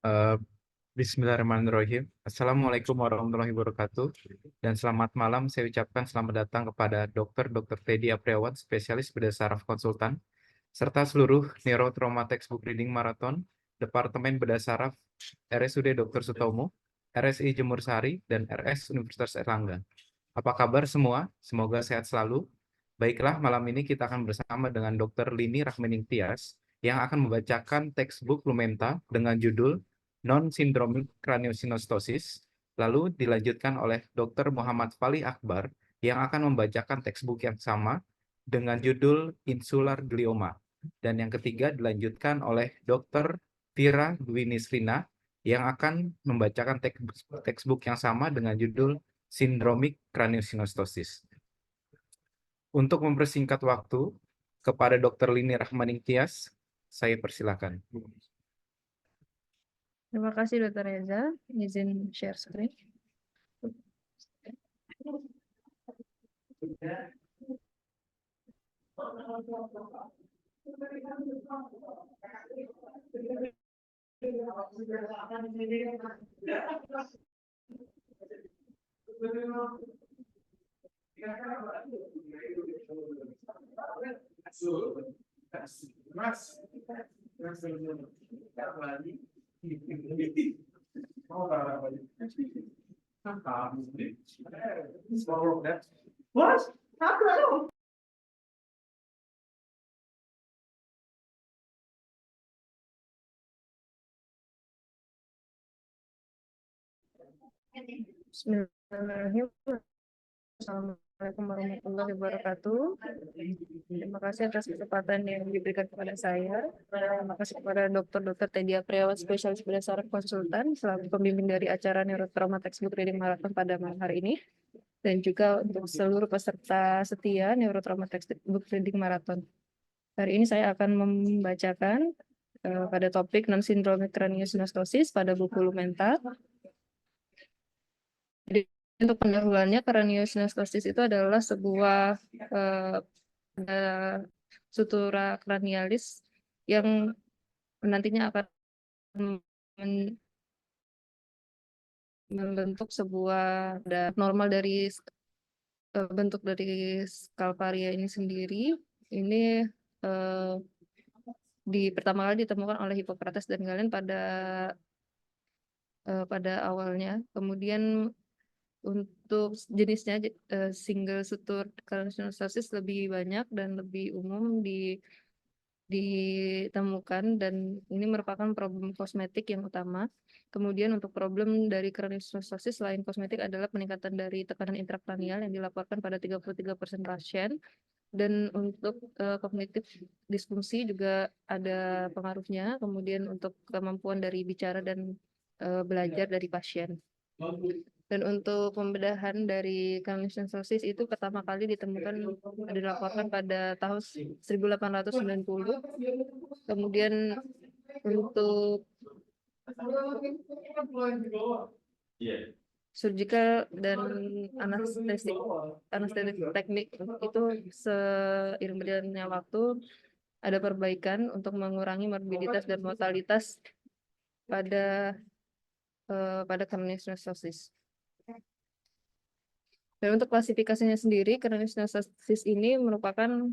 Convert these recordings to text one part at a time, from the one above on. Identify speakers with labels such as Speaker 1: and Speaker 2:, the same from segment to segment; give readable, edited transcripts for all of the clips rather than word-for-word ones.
Speaker 1: Eh, Bismillahirrahmanirrahim. Assalamualaikum warahmatullahi wabarakatuh. Dan selamat malam saya ucapkan selamat datang kepada Dr. Teddy Apriawan, spesialis bedah saraf konsultan, serta seluruh Neurotrauma Textbook Reading Marathon, Departemen Bedah Saraf, RSUD Dr. Sutomo, RSI Jemur Sari, dan RS Universitas Erlangga. Apa kabar semua? Semoga sehat selalu. Baiklah, malam ini kita akan bersama dengan Dr. Lini Rahmening Tias yang akan membacakan textbook Lumenta dengan judul Non-Syndromic Craniosynostosis, lalu dilanjutkan oleh Dr. Muhammad Fali Akbar yang akan membacakan textbook yang sama dengan judul Insular Glioma. Dan yang ketiga dilanjutkan oleh Dr. Vira Dwinisrina yang akan membacakan textbook yang sama dengan judul Syndromic Craniosynostosis. Untuk mempersingkat waktu, kepada Dr. Lini Rahmaning Tias, saya persilakan.
Speaker 2: Terima kasih Dr. Reza, izin share screen.
Speaker 3: What? How could I know?
Speaker 2: Bismillahirrahmanirrahim. Assalamualaikum warahmatullahi wabarakatuh. Terima kasih atas kesempatan yang diberikan kepada saya. Terima kasih kepada Dr. Teddy Apriawan, spesialis bedah saraf konsultan, selaku pembimbing dari acara Neurotrauma Textbook Reading Marathon pada malam hari ini. Dan juga untuk seluruh peserta setia Neurotrauma Textbook Reading Marathon. Hari ini saya akan membacakan pada topik non-syndromic craniosynostosis pada buku Lumenta. Jadi untuk pendahuluannya, craniosynostosis itu adalah sebuah sutura kranialis yang nantinya akan membentuk sebuah normal dari bentuk dari skalparia ini sendiri. Ini pertama kali ditemukan oleh Hippocrates dan Galen pada awalnya. Kemudian untuk jenisnya single suture craniosynostosis lebih banyak dan lebih umum ditemukan, dan ini merupakan problem kosmetik yang utama. Kemudian untuk problem dari craniosynostosis selain kosmetik adalah peningkatan dari tekanan intrakranial yang dilaporkan pada 33% pasien. Dan untuk kognitif disfungsi juga ada pengaruhnya. Kemudian untuk kemampuan dari bicara dan belajar dari pasien. Dan untuk pembedahan dari craniosynostosis itu pertama kali dilaporkan pada tahun 1890. Kemudian untuk surgical dan anestetik teknik itu seiring berjalannya waktu ada perbaikan untuk mengurangi morbiditas dan mortalitas pada craniosynostosis. Dan untuk klasifikasinya sendiri, craniosynostosis ini merupakan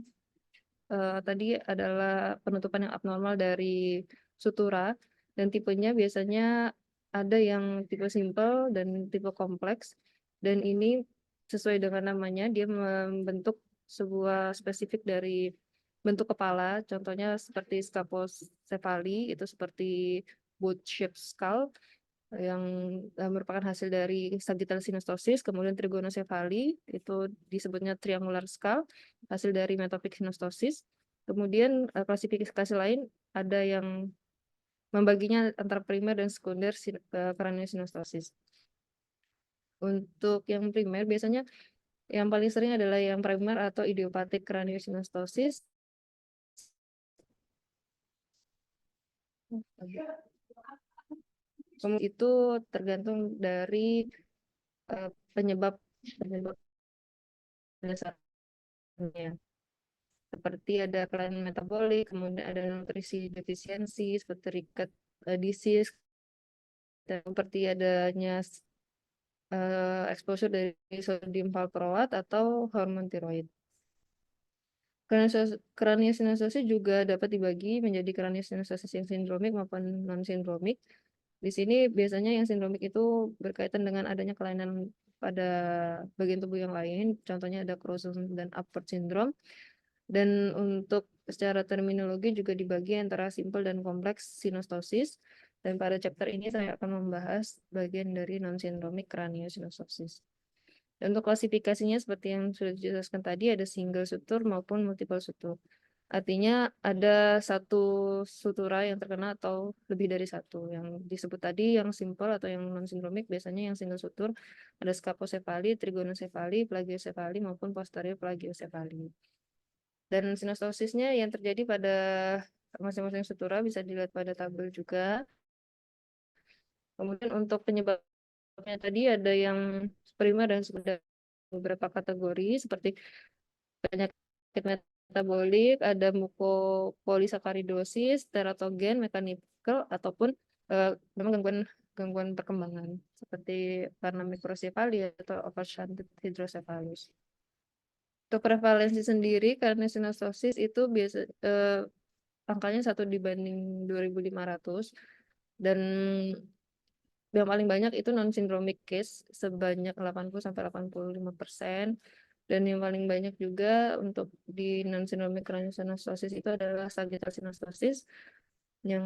Speaker 2: tadi adalah penutupan yang abnormal dari sutura, dan tipenya biasanya ada yang tipe simple dan tipe kompleks, dan ini sesuai dengan namanya, dia membentuk sebuah spesifik dari bentuk kepala, contohnya seperti scapulocephaly, itu seperti boot shaped skull yang merupakan hasil dari sagittal synostosis. Kemudian trigonocephaly itu disebutnya triangular skull, hasil dari metopik synostosis. Kemudian klasifikasi lain ada yang membaginya antara primer dan sekunder craniosynostosis. Untuk yang primer biasanya yang paling sering adalah yang primer atau idiopathic craniosynostosis. Kemudian itu tergantung dari penyebab dasarnya. Seperti ada kelainan metabolik, kemudian ada nutrisi defisiensi seperti ricket disease, seperti adanya exposure dari sodium valproat atau hormon tiroid. Craniosynostosis juga dapat dibagi menjadi craniosynostosis yang sindromik maupun non-sindromik. Di sini biasanya yang sindromik itu berkaitan dengan adanya kelainan pada bagian tubuh yang lain, contohnya ada Crouzon dan Apert syndrome. Dan untuk secara terminologi juga dibagi antara simple dan kompleks sinostosis. Dan pada chapter ini saya akan membahas bagian dari non-sindromik craniosynostosis. Dan untuk klasifikasinya seperti yang sudah dijelaskan tadi, ada single sutur maupun multiple sutur. Artinya ada satu sutura yang terkena atau lebih dari satu. Yang disebut tadi yang simple atau yang non-sindromik biasanya yang single sutur ada scaposefali, trigonosefali, plagiosefali maupun posterior plagiosefali. Dan sinostosisnya yang terjadi pada masing-masing sutura bisa dilihat pada tabel juga. Kemudian untuk penyebabnya tadi ada yang primer dan sekundер, beberapa kategori seperti penyakit metabolik, ada mukopolisakaridosis, teratogen, mechanical, ataupun memang gangguan perkembangan seperti karena mikrosefali atau overshunted hydrocephalus. Untuk prevalensi sendiri karena sinostosis itu biasa angkanya 1/2500 dan yang paling banyak itu non-syndromic case sebanyak 80-85%. Dan yang paling banyak juga untuk di non-syndromic craniosynostosis itu adalah sagittal synostosis yang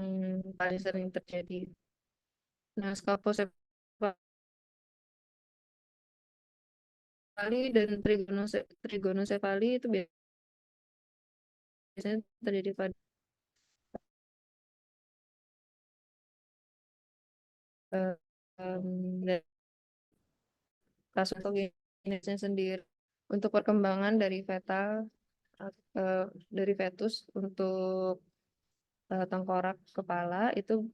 Speaker 2: paling sering terjadi. Nah, scaposefali dan trigonosefali itu biasanya terjadi pada kasus patogenesnya sendiri. Untuk perkembangan dari dari fetus untuk tengkorak kepala itu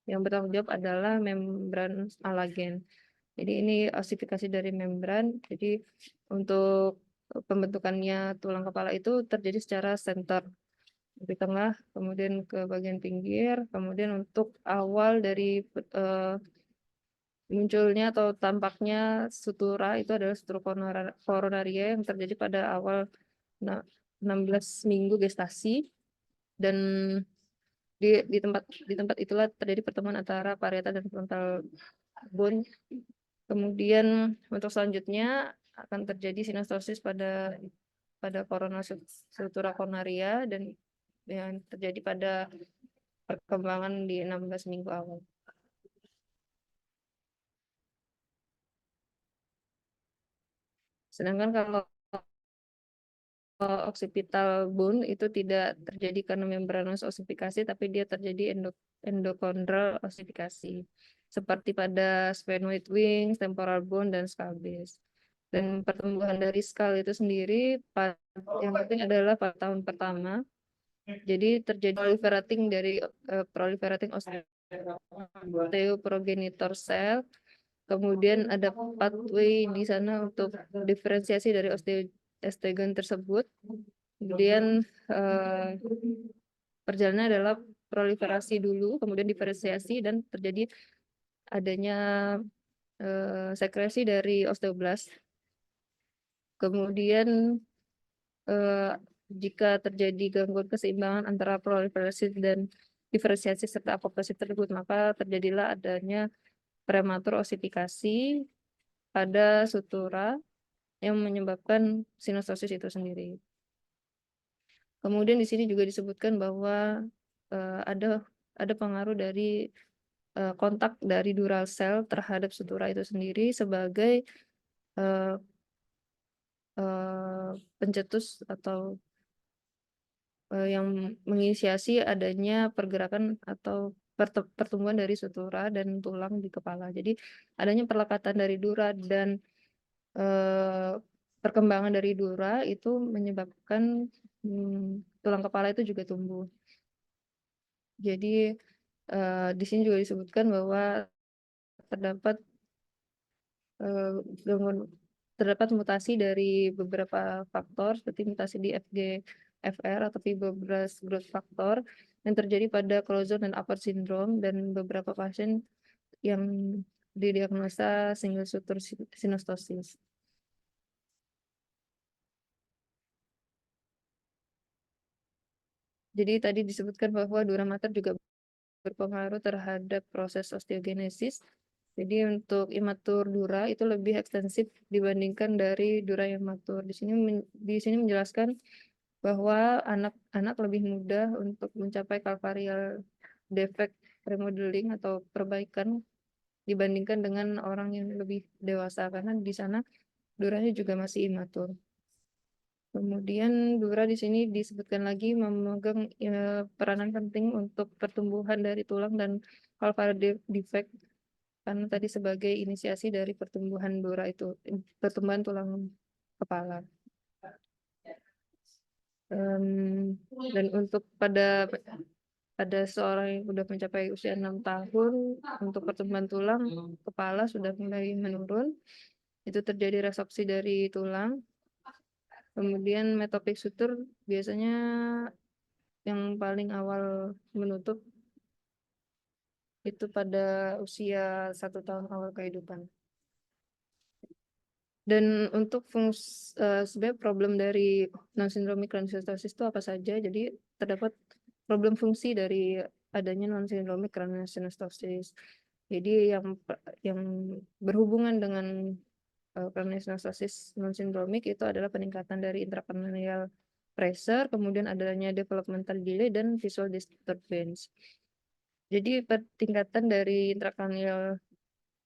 Speaker 2: yang bertanggung jawab adalah membran alagen. Jadi ini osifikasi dari membran. Jadi untuk pembentukannya tulang kepala itu terjadi secara center di tengah, kemudian ke bagian pinggir, kemudian untuk awal dari munculnya atau tampaknya sutura itu adalah sutura koronaria yang terjadi pada awal 16 minggu gestasi, dan di tempat itulah terjadi pertemuan antara parietal dan frontal bone. Kemudian untuk selanjutnya akan terjadi sinostosis pada sutura koronaria dan yang terjadi pada perkembangan di 16 minggu awal. Sedangkan kalau occipital bone itu tidak terjadi karena membranous ossifikasi, tapi dia terjadi endochondral ossifikasi, seperti pada sphenoid wings, temporal bone, dan skull base. Dan pertumbuhan dari skull itu sendiri yang penting adalah pada tahun pertama. Jadi terjadi proliferating osteoprogenitor cell. Kemudian ada pathway di sana untuk diferensiasi dari osteogen tersebut. Kemudian perjalanannya adalah proliferasi dulu, kemudian diferensiasi, dan terjadi adanya sekresi dari osteoblast. Kemudian jika terjadi gangguan keseimbangan antara proliferasi dan diferensiasi serta apoptosis tersebut, maka terjadilah adanya prematur ossifikasi pada sutura yang menyebabkan sinostosis itu sendiri. Kemudian di sini juga disebutkan bahwa ada pengaruh dari kontak dari dural cell terhadap sutura itu sendiri sebagai pencetus atau yang menginisiasi adanya pergerakan atau pertumbuhan dari sutura dan tulang di kepala. Jadi adanya perlekatan dari dura dan perkembangan dari dura itu menyebabkan tulang kepala itu juga tumbuh. Jadi di sini juga disebutkan bahwa terdapat mutasi dari beberapa faktor seperti mutasi di FGFR atau fibroblast growth factor yang terjadi pada Clozon dan Apert syndrome dan beberapa pasien yang didiagnosa single suture synostosis. Jadi tadi disebutkan bahwa dura mater juga berpengaruh terhadap proses osteogenesis. Jadi untuk imatur dura itu lebih ekstensif dibandingkan dari dura yang matur. Di sini menjelaskan bahwa anak-anak lebih mudah untuk mencapai calcareal defect remodeling atau perbaikan dibandingkan dengan orang yang lebih dewasa karena di sana duranya juga masih imatur. Kemudian dura di sini disebutkan lagi memegang peranan penting untuk pertumbuhan dari tulang dan calcareal defect karena tadi sebagai inisiasi dari pertumbuhan dura itu, pertumbuhan tulang kepala. Dan untuk pada seorang yang sudah mencapai usia 6 tahun, untuk pertumbuhan tulang kepala sudah mulai menurun. Itu terjadi resorpsi dari tulang. Kemudian metopik suture biasanya yang paling awal menutup itu pada usia 1 tahun awal kehidupan. Dan untuk sebenarnya problem dari non-syndromic craniosynostosis itu apa saja? Jadi terdapat problem fungsi dari adanya non-syndromic craniosynostosis. Jadi yang berhubungan dengan craniosynostosis non-syndromic itu adalah peningkatan dari intracranial pressure, kemudian adanya developmental delay dan visual disturbance. Jadi peningkatan dari intracranial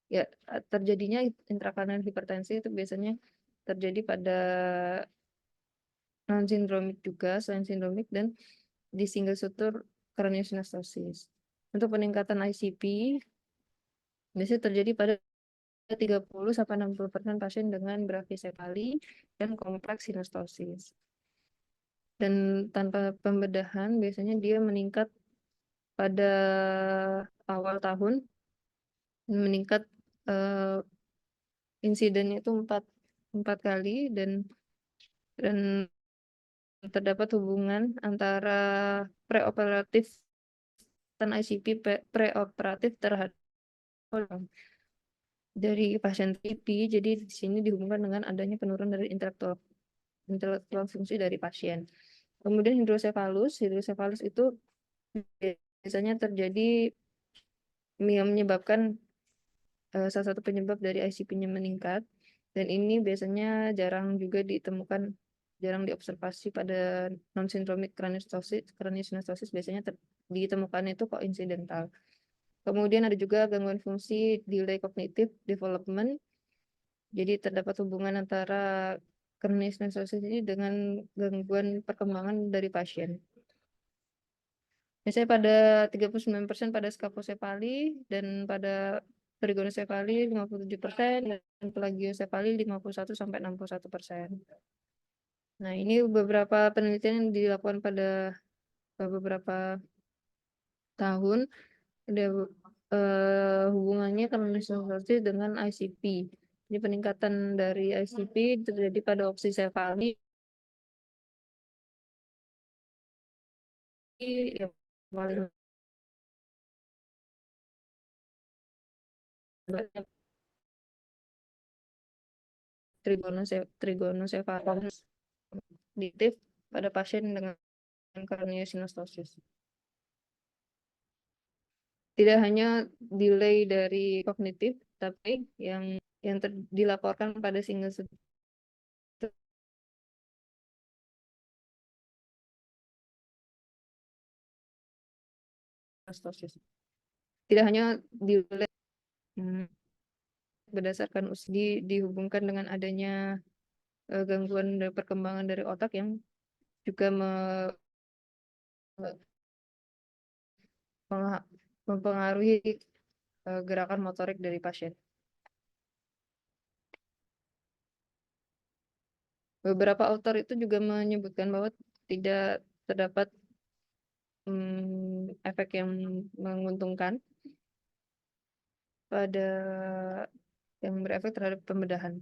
Speaker 2: ya terjadinya intracranial hipertensi itu biasanya terjadi pada non-sindromik juga, selain sindromik dan di single suture craniosynostosis. Untuk peningkatan ICP biasanya terjadi pada 30-60% pasien dengan brachycephaly dan kompleks synostosis. Dan tanpa pembedahan biasanya dia meningkat pada awal tahun, meningkat insidennya itu 4 kali dan terdapat hubungan antara preoperatif dan ICP preoperatif terhadap dari pasien TP. Jadi di sini dihubungkan dengan adanya penurunan dari intelektual fungsi dari pasien. Kemudian hidrosefalus itu biasanya terjadi yang menyebabkan salah satu penyebab dari ICP-nya meningkat, dan ini biasanya jarang juga ditemukan, jarang diobservasi pada non-syndromic craniosynostosis, biasanya ditemukan itu koinsidental. Kemudian ada juga gangguan fungsi delay cognitive development, jadi terdapat hubungan antara craniosynostosis ini dengan gangguan perkembangan dari pasien. Biasanya pada 39% pada scapulocephaly dan pada trigonocephaly 57% dan plagiosephaly 51-61%. Nah, ini beberapa penelitian yang dilakukan pada beberapa tahun, ada hubungannya craniosynostosis dengan ICP. Jadi peningkatan dari ICP terjadi pada oxycephaly yang paling banyak trigonocephaly kognitif pada pasien dengan craniosynostosis. Tidak hanya delay dari kognitif, tapi yang dilaporkan pada single synostosis. Tidak hanya delay berdasarkan usia dihubungkan dengan adanya gangguan dari perkembangan dari otak yang juga mempengaruhi gerakan motorik dari pasien. Beberapa autor itu juga menyebutkan bahwa tidak terdapat efek yang menguntungkan pada yang berefek terhadap pembedahan.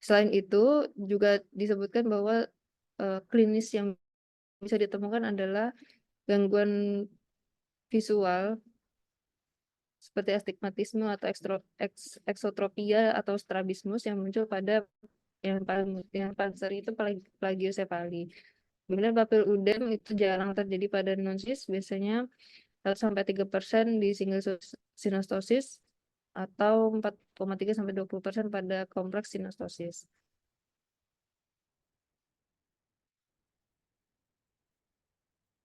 Speaker 2: Selain itu juga disebutkan bahwa klinis yang bisa ditemukan adalah gangguan visual seperti astigmatisme atau eksotropia atau strabismus yang muncul pada yang paling sering itu plagiosefali. Kemudian papil udem itu jarang terjadi pada nonsis, biasanya 1-3% di single sinostosis atau 4,3-20% pada kompleks sinostosis.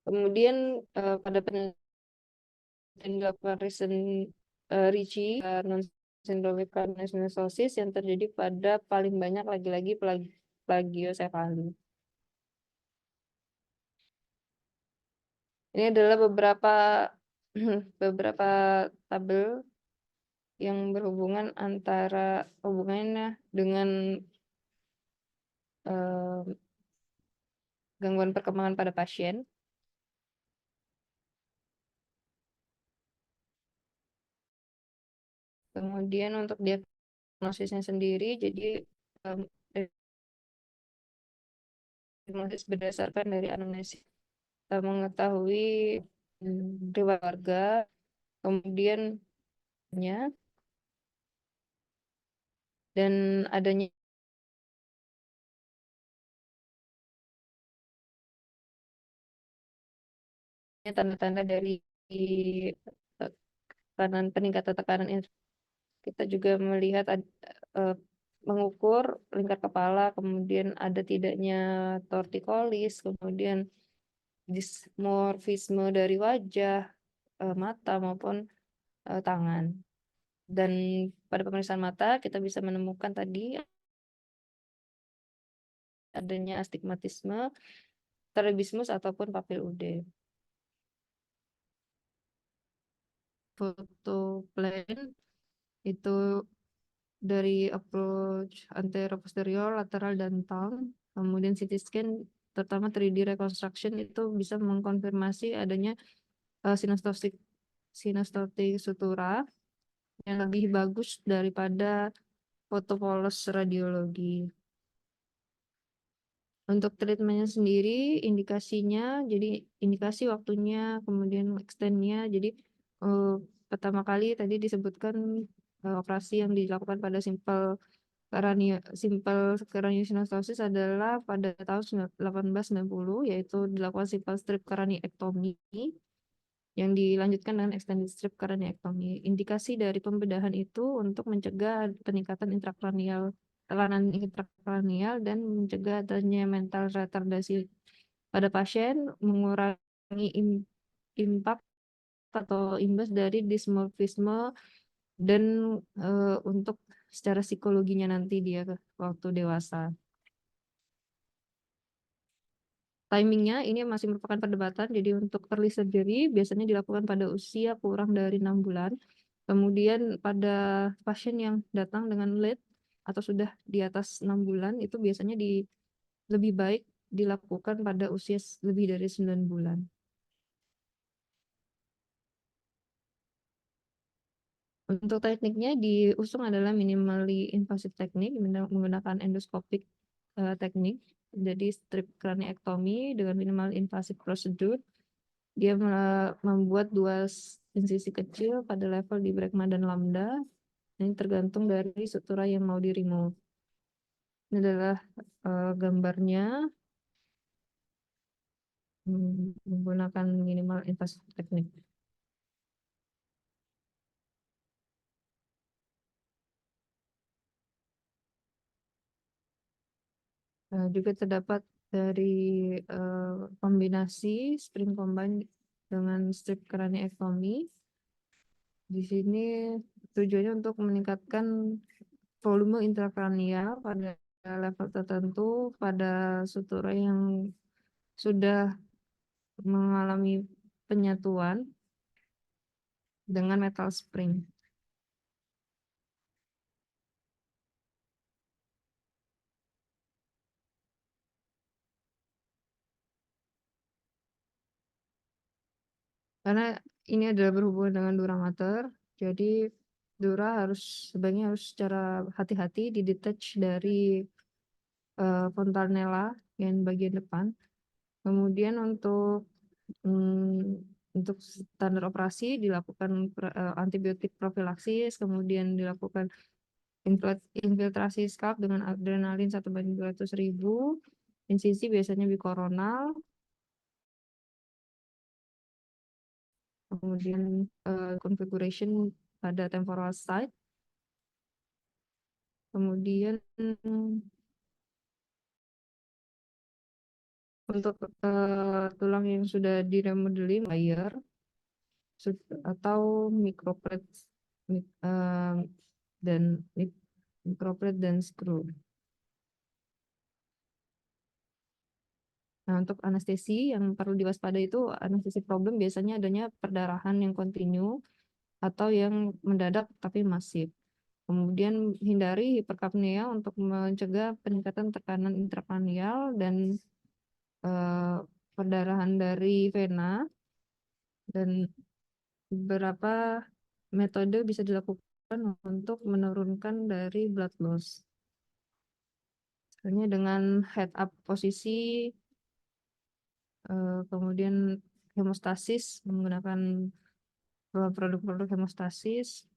Speaker 2: Kemudian pada penelitian yang dilakukan Ricci non-syndromic craniosynostosis yang terjadi pada paling banyak lagi-lagi plagiosefali. Ini adalah beberapa tabel yang berhubungan antara hubungannya dengan gangguan perkembangan pada pasien. Kemudian untuk diagnosisnya sendiri, jadi diagnosis berdasarkan dari anamnesis. Kita mengetahui riwayat keluarga, kemudian dan adanya tanda-tanda dari peningkatan tekanan. Kita juga melihat mengukur lingkar kepala, kemudian ada tidaknya tortikolis, kemudian dismorfisme dari wajah, mata maupun tangan. Dan pada pemeriksaan mata kita bisa menemukan tadi adanya astigmatisme, strabismus ataupun papil udem. Foto plan itu dari approach anterior-posterior, lateral, dan tongue. Kemudian CT scan, terutama 3D reconstruction, itu bisa mengkonfirmasi adanya sinostotic sutura yang lebih bagus daripada foto polos radiologi. Untuk treatmentnya sendiri, indikasinya, jadi indikasi waktunya, kemudian extendnya, jadi pertama kali tadi disebutkan operasi yang dilakukan pada simple craniosynostosis adalah pada tahun 1890, yaitu dilakukan simple strip craniectomy yang dilanjutkan dengan extended strip craniectomy. Indikasi dari pembedahan itu untuk mencegah peningkatan tekanan intrakranial dan mencegah adanya mental retardasi pada pasien, mengurangi impact atau imbas dari dismorfisme, dan untuk secara psikologinya nanti dia waktu dewasa. Timingnya ini masih merupakan perdebatan, jadi untuk early surgery biasanya dilakukan pada usia kurang dari 6 bulan. Kemudian pada pasien yang datang dengan late atau sudah di atas 6 bulan, itu biasanya lebih baik dilakukan pada usia lebih dari 9 bulan. Untuk tekniknya diusung adalah minimally invasive teknik menggunakan endoscopic teknik, jadi strip craniectomy dengan minimal invasive prosedur. Dia membuat 2 insisi kecil pada level di brekma dan lambda. Ini tergantung dari sutura yang mau di-remove. Ini adalah gambarnya menggunakan minimal invasive teknik. Juga terdapat dari kombinasi spring combine dengan strip craniectomy. Di sini tujuannya untuk meningkatkan volume intrakranial pada level tertentu pada sutura yang sudah mengalami penyatuan dengan metal spring. Karena ini adalah berhubungan dengan dura mater, jadi dura sebaiknya harus secara hati-hati didetach dari fontanella yang bagian depan. Kemudian untuk standar operasi dilakukan antibiotik profilaksis, kemudian dilakukan infiltrasi scalp dengan adrenalin 1/200.000, insisi biasanya bikoronal, kemudian configuration pada temporal site, kemudian untuk tulang yang sudah diremodeling wire atau microplates dan microplate dan screw. Nah, untuk anestesi yang perlu diwaspadai itu anestesi problem biasanya adanya perdarahan yang kontinu atau yang mendadak tapi masif. Kemudian hindari hiperkapnia untuk mencegah peningkatan tekanan intrakranial dan perdarahan dari vena, dan beberapa metode bisa dilakukan untuk menurunkan dari blood loss. Misalnya dengan head up posisi, kemudian hemostasis menggunakan produk-produk hemostasis,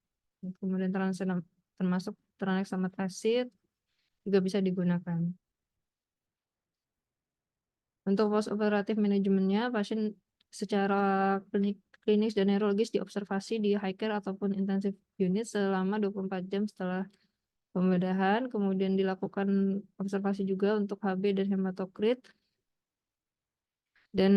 Speaker 2: kemudian termasuk tranexamat acid juga bisa digunakan. Untuk post operatif manajemennya, pasien secara klinis dan neurologis diobservasi di high care ataupun intensive unit selama 24 jam setelah pembedahan, kemudian dilakukan observasi juga untuk HB dan hematokrit. Dan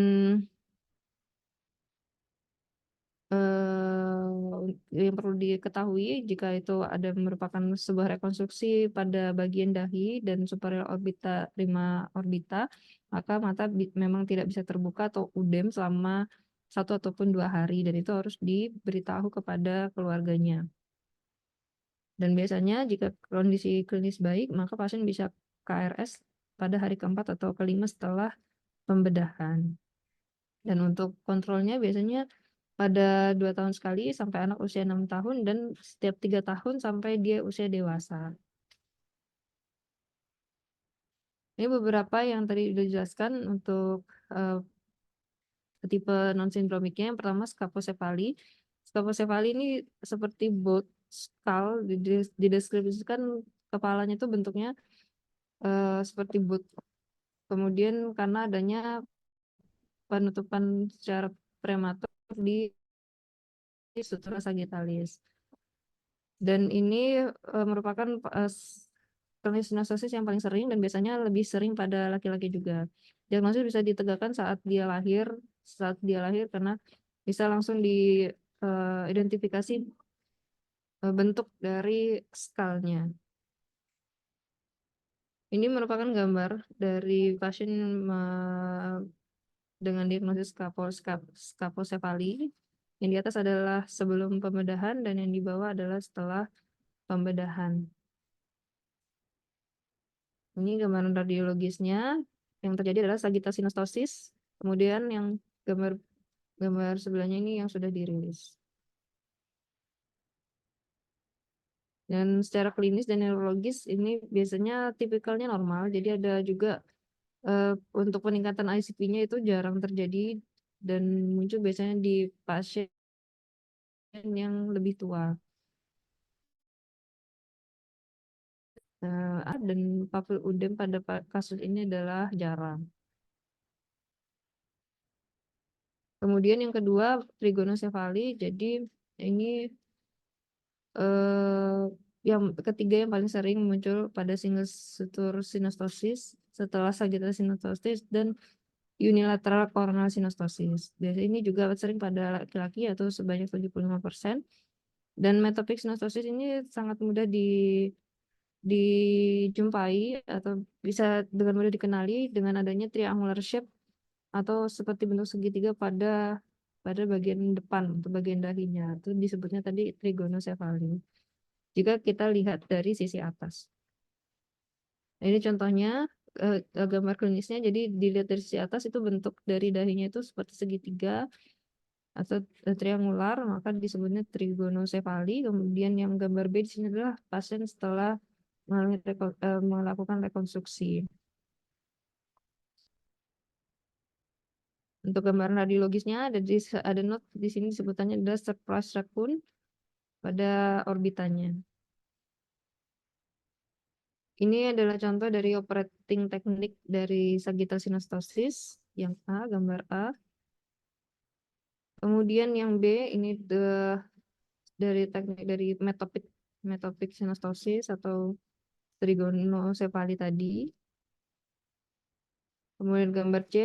Speaker 2: yang perlu diketahui jika itu ada merupakan sebuah rekonstruksi pada bagian dahi dan superior orbita prima orbita, maka mata memang tidak bisa terbuka atau udem selama 1 ataupun 2 hari, dan itu harus diberitahu kepada keluarganya. Dan biasanya jika kondisi klinis baik, maka pasien bisa KRS pada hari keempat atau kelima setelah pembedahan. Dan untuk kontrolnya biasanya pada 2 tahun sekali sampai anak usia 6 tahun, dan setiap 3 tahun sampai dia usia dewasa. Ini beberapa yang tadi sudah dijelaskan untuk tipe non-sindromiknya. Yang pertama scaposefali. Scaposefali ini seperti boat skull, dideskripsikan kepalanya itu bentuknya seperti boat. Kemudian karena adanya penutupan secara prematur di sutura sagittalis. Dan ini merupakan kronis sinostosis yang paling sering dan biasanya lebih sering pada laki-laki juga. Diagnosis bisa ditegakkan saat dia lahir karena bisa langsung diidentifikasi bentuk dari skalnya. Ini merupakan gambar dari pasien dengan diagnosis scaposefali. Yang di atas adalah sebelum pembedahan dan yang di bawah adalah setelah pembedahan. Ini gambaran radiologisnya. Yang terjadi adalah sagittal sinostosis. Kemudian yang gambar sebelahnya ini yang sudah dirilis. Dan secara klinis dan neurologis ini biasanya tipikalnya normal. Jadi ada juga untuk peningkatan ICP-nya itu jarang terjadi dan muncul biasanya di pasien yang lebih tua. Dan papil udem pada kasus ini adalah jarang. Kemudian yang kedua trigonosefali. Jadi ini yang ketiga yang paling sering muncul pada single suture sinostosis setelah sagittal sinostosis dan unilateral coronal sinostosis. Biasanya ini juga sering pada laki-laki atau sebanyak 75%. Dan metopik sinostosis ini sangat mudah dijumpai atau bisa dengan mudah dikenali dengan adanya triangular shape atau seperti bentuk segitiga pada bagian depan atau bagian dahinya. Itu disebutnya tadi trigonosefali. Jika kita lihat dari sisi atas. Nah, ini contohnya gambar klinisnya. Jadi dilihat dari sisi atas itu bentuk dari dahinya itu seperti segitiga atau triangular, maka disebutnya trigonosefali. Kemudian yang gambar B di sini adalah pasien setelah melakukan rekonstruksi. Untuk gambaran radiologisnya ada note di sini sebutannya adalah surprise raccoon pada orbitanya. Ini adalah contoh dari operating teknik dari sagittal synostosis yang A, gambar A. Kemudian yang B ini dari teknik dari metopic synostosis atau trigonocephaly tadi. Kemudian gambar C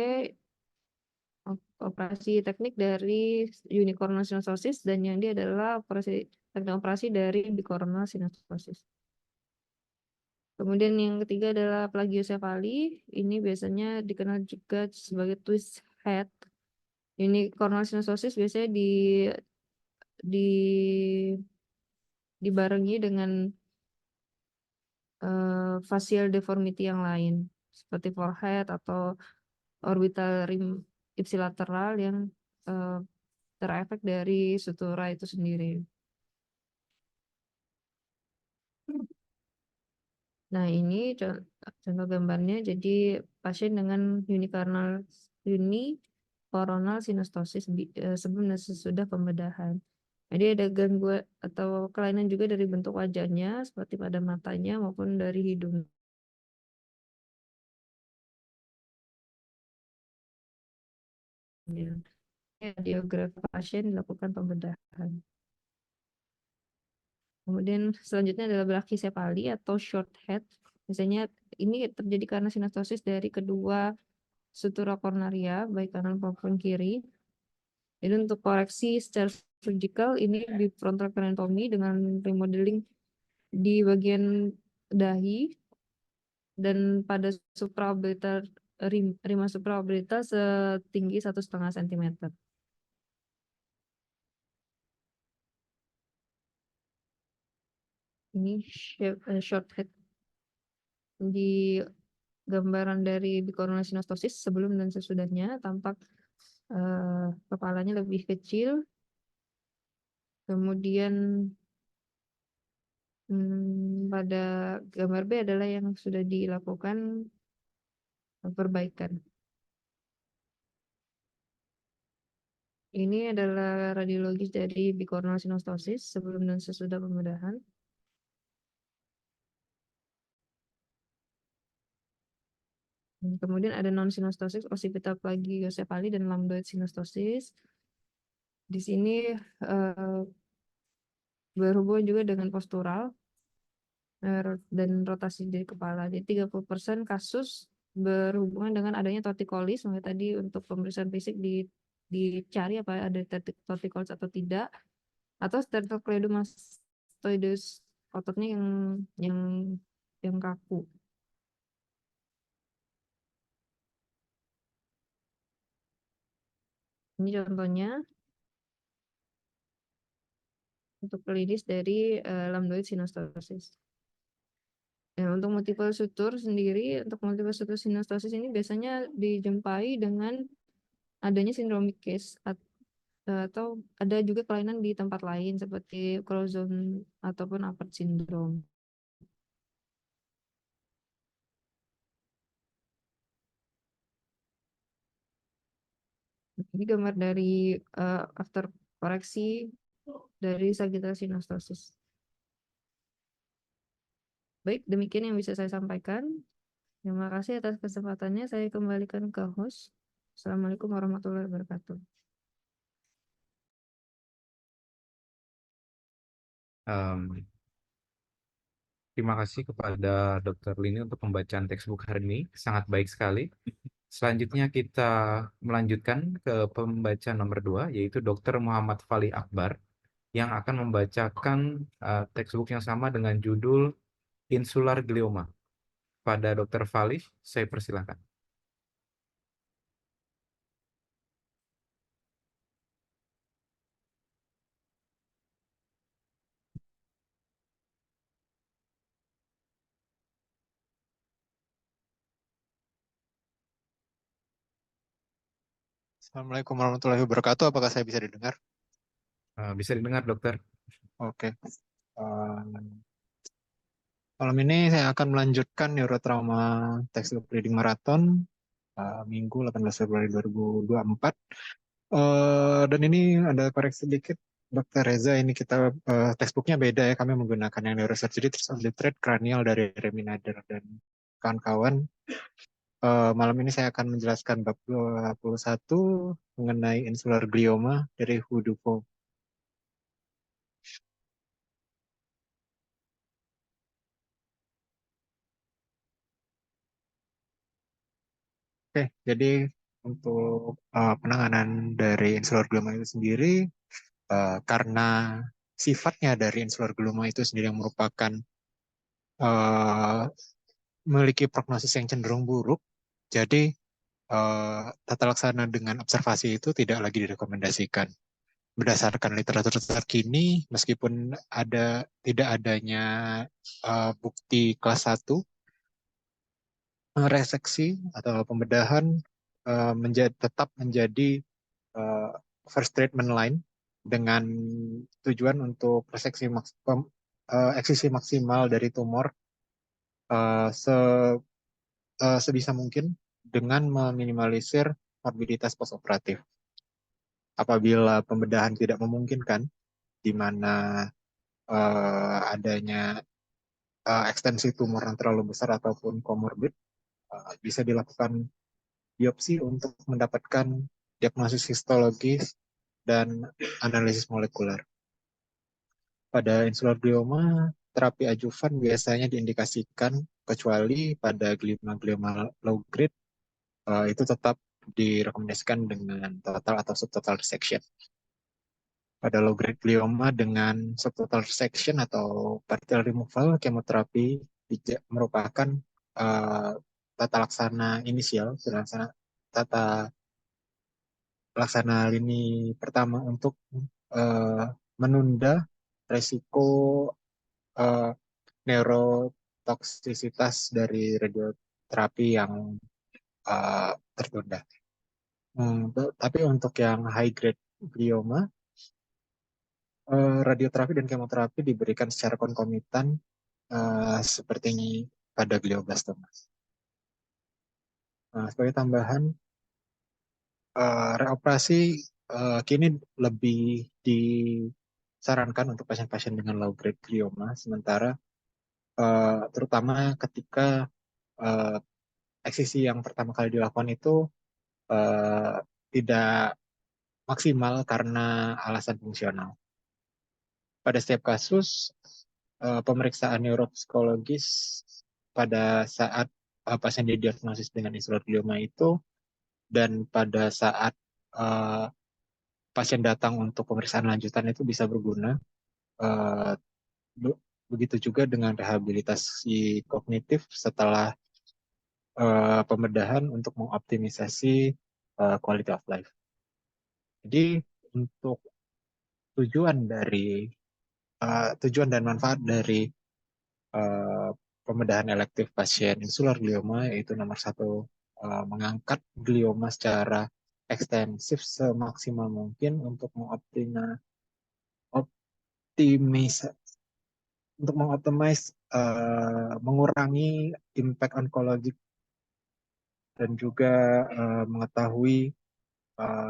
Speaker 2: operasi teknik dari unicornal synostosis, dan yang D adalah teknik operasi dari bicornal synostosis. Kemudian yang ketiga adalah plagiocephaly. Ini biasanya dikenal juga sebagai twist head. Ini cornal synostosis biasanya dibarengi dengan facial deformity yang lain seperti forehead atau orbital rim ipsilateral yang terefek dari sutura itu sendiri. Nah, ini contoh gambarnya. Jadi pasien dengan unicoronal synostosis sebelum dan sesudah pembedahan. Jadi ada gangguan atau kelainan juga dari bentuk wajahnya seperti pada matanya maupun dari hidung. Radiografi pasien dilakukan pembedahan. Kemudian selanjutnya adalah brachycephaly atau short head. Biasanya ini terjadi karena synostosis dari kedua sutura kornea, baik kanan maupun kiri. Jadi untuk koreksi secara surgical ini di frontal craniotomy dengan remodeling di bagian dahi dan pada supraorbital rima supraorbital setinggi 1,5 cm. Ini short head di gambaran dari bicornal synostosis sebelum dan sesudahnya. Tampak kepalanya lebih kecil. Kemudian pada gambar B adalah yang sudah dilakukan perbaikan. Ini adalah radiologis dari bicornal synostosis sebelum dan sesudah pembedahan. Kemudian ada non-synostosis, occipital plagiocephaly, dan lambdoid synostosis. Di sini berhubungan juga dengan postural dan rotasi dari kepala. Jadi 30% kasus berhubungan dengan adanya torticollis. Makanya tadi untuk pemeriksaan fisik dicari apa ada torticollis atau tidak, atau sternocleidomastoideus, ototnya yang kaku. Ini contohnya untuk klinis dari lambdoid synostosis. Dan untuk multiple suture sendiri, untuk multiple suture synostosis ini biasanya dijumpai dengan adanya syndromic case atau ada juga kelainan di tempat lain seperti Crouzon ataupun Apert syndrome. Ini gambar dari after koreksi dari sagittal synostosis. Baik, demikian yang bisa saya sampaikan. Terima kasih atas kesempatannya. Saya kembalikan ke host. Assalamualaikum warahmatullahi wabarakatuh.
Speaker 1: Terima kasih kepada Dr. Lini untuk pembacaan textbook hari ini. Sangat baik sekali. Selanjutnya kita melanjutkan ke pembacaan nomor 2, yaitu Dr. Muhammad Fali Akbar, yang akan membacakan textbook yang sama dengan judul Insular Glioma. Pada Dr. Fali, saya persilakan.
Speaker 4: Assalamualaikum warahmatullahi wabarakatuh. Apakah saya bisa didengar?
Speaker 1: Bisa didengar, dokter.
Speaker 4: Oke. Malam ini saya akan melanjutkan neurotrauma textbook reading marathon Minggu 18 Februari 2024. Dan ini ada koreksi sedikit, Dr. Reza, ini kita textbooknya beda ya, kami menggunakan yang Neurosurgery of the Thread Cranial dari Remy Nader dan kawan-kawan. Malam ini saya akan menjelaskan bab 21 mengenai insular glioma dari Hudufo. Oke, jadi untuk penanganan dari insular glioma itu sendiri, karena sifatnya dari insular glioma itu sendiri yang merupakan memiliki prognosis yang cenderung buruk, jadi tata laksana dengan observasi itu tidak lagi direkomendasikan. Berdasarkan literatur terkini, meskipun tidak adanya bukti kelas 1, reseksi atau pembedahan tetap menjadi first treatment line dengan tujuan untuk eksisi maksimal dari tumor sebisa mungkin dengan meminimalisir morbiditas postoperatif. Apabila pembedahan tidak memungkinkan, di mana adanya ekstensi tumor yang terlalu besar ataupun komorbid, bisa dilakukan biopsi untuk mendapatkan diagnosis histologis dan analisis molekuler. Pada insular glioma, terapi adjuvan biasanya diindikasikan kecuali pada glioma low grade, itu tetap direkomendasikan dengan total atau subtotal resection. Pada low grade glioma dengan subtotal resection atau partial removal, kemoterapi merupakan tata laksana inisial, tata laksana lini pertama untuk menunda resiko neurotoksisitas dari radioterapi yang tertunda. Tapi untuk yang high grade glioma, radioterapi dan kemoterapi diberikan secara konkomitan seperti ini pada glioblastoma. Sebagai tambahan, reoperasi kini lebih disarankan untuk pasien-pasien dengan low grade glioma, sementara terutama ketika eksisi yang pertama kali dilakukan itu tidak maksimal karena alasan fungsional. Pada setiap kasus, pemeriksaan neuropsikologis pada saat pasien didiagnosis dengan insular glioma itu, dan pada saat pasien datang untuk pemeriksaan lanjutan itu bisa berguna. Begitu juga dengan rehabilitasi kognitif setelah pembedahan untuk mengoptimisasi quality of life. Jadi untuk tujuan dan manfaat dari pembedahan elektif pasien insular glioma, yaitu nomor 1, mengangkat glioma secara ekstensif semaksimal mungkin untuk mengurangi impact onkologik dan juga mengetahui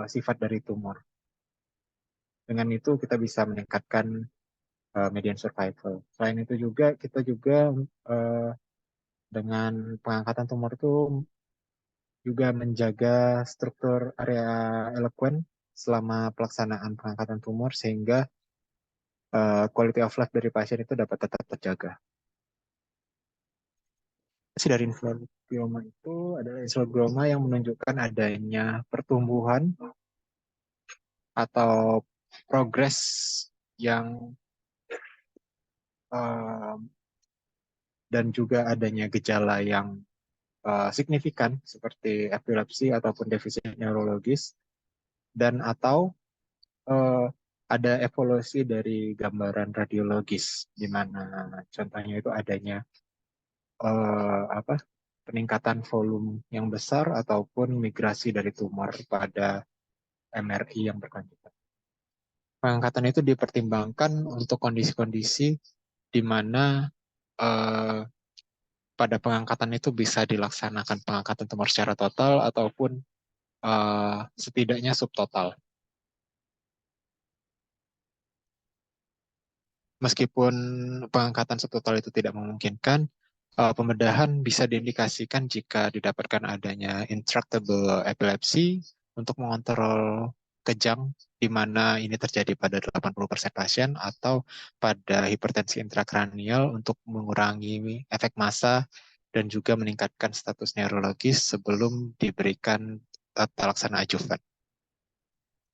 Speaker 4: sifat dari tumor. Dengan itu kita bisa meningkatkan median survival. Selain itu juga kita dengan pengangkatan tumor itu juga menjaga struktur area eloquent selama pelaksanaan pengangkatan tumor, sehingga quality of life dari pasien itu dapat tetap terjaga. Dari insular glioma itu adalah insular glioma yang menunjukkan adanya pertumbuhan atau progres yang dan juga adanya gejala yang signifikan seperti epilepsi ataupun defisit neurologis, dan atau ada evolusi dari gambaran radiologis, di mana contohnya itu adanya peningkatan volume yang besar ataupun migrasi dari tumor pada MRI yang berkelanjutan. Pengangkatan itu dipertimbangkan untuk kondisi-kondisi di mana pada pengangkatan itu bisa dilaksanakan pengangkatan tumor secara total ataupun setidaknya subtotal. Meskipun pengangkatan subtotal itu tidak memungkinkan, pembedahan bisa diindikasikan jika didapatkan adanya intractable epilepsy untuk mengontrol kejang, di mana ini terjadi pada 80% pasien, atau pada hipertensi intrakranial untuk mengurangi efek massa dan juga meningkatkan status neurologis sebelum diberikan tata laksana adjuvan.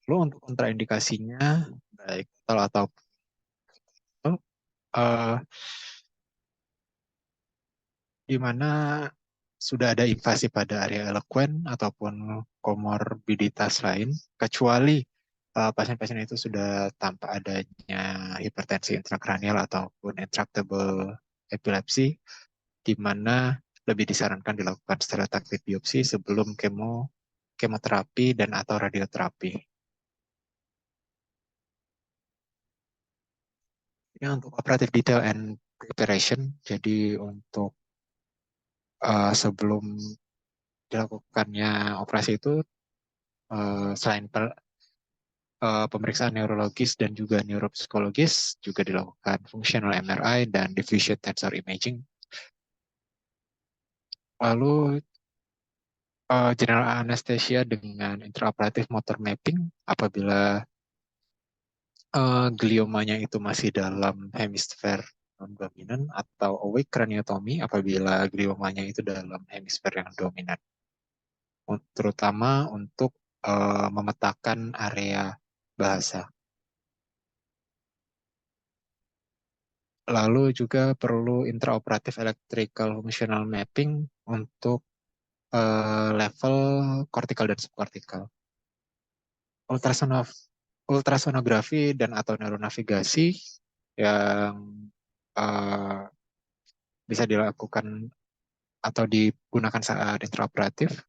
Speaker 4: Lalu untuk kontraindikasinya, baik total atau uh, di mana sudah ada invasi pada area eloquent ataupun komorbiditas lain, kecuali pasien-pasien itu sudah tampak adanya hipertensi intrakranial ataupun intractable epilepsy, di mana lebih disarankan dilakukan stereotactic biopsi sebelum kemoterapi dan atau radioterapi. Ini untuk operative detail and preparation, jadi untuk sebelum dilakukannya operasi itu, selain pemeriksaan neurologis dan juga neuropsikologis, juga dilakukan functional MRI dan diffusion tensor imaging. Lalu general anesthesia dengan intraoperative motor mapping apabila gliomanya itu masih dalam hemisfer non-dominan, atau awake craniotomy apabila gliomanya itu dalam hemisfer yang dominan, terutama untuk memetakan area bahasa. Lalu juga perlu intraoperative electrical functional mapping untuk level kortikal dan subkortikal. Ultrasonografi dan atau neuronavigasi yang bisa dilakukan atau digunakan saat intraoperatif.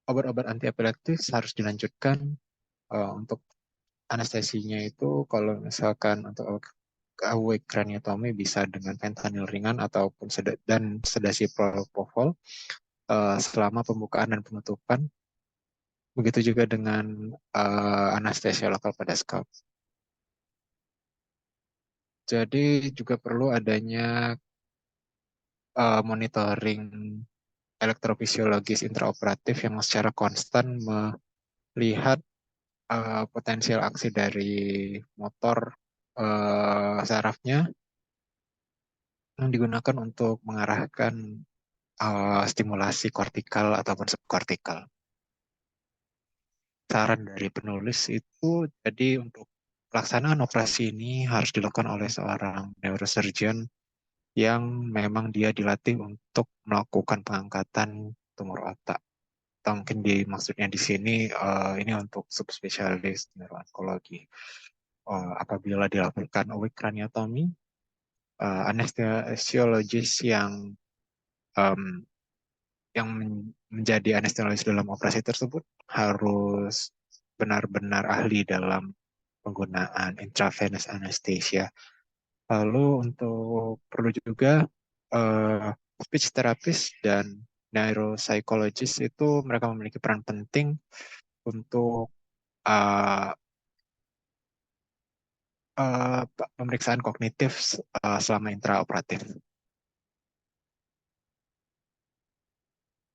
Speaker 4: Obat-obat antiepileptik harus dilanjutkan untuk anestesinya itu, kalau misalkan untuk awake craniotomy bisa dengan fentanyl ringan ataupun dan sedasi propofol selama pembukaan dan penutupan. Begitu juga dengan anestesia lokal pada scalp. Jadi juga perlu adanya monitoring elektrofisiologis intraoperatif yang secara konstan melihat potensial aksi dari motor sarafnya yang digunakan untuk mengarahkan stimulasi kortikal ataupun subkortikal. Saran dari penulis itu, jadi untuk pelaksanaan operasi ini harus dilakukan oleh seorang neurosurgeon yang memang dia dilatih untuk melakukan pengangkatan tumor otak. Atau mungkin maksudnya di sini ini untuk subspesialis neuroonkologi. Apabila dilakukan awake craniotomy, anestesiologis yang menjadi anestesiologis dalam operasi tersebut harus benar-benar ahli dalam penggunaan intravenous anesthesia. Lalu untuk perlu juga speech therapist dan neuropsychologist itu mereka memiliki peran penting untuk pemeriksaan kognitif selama intraoperatif.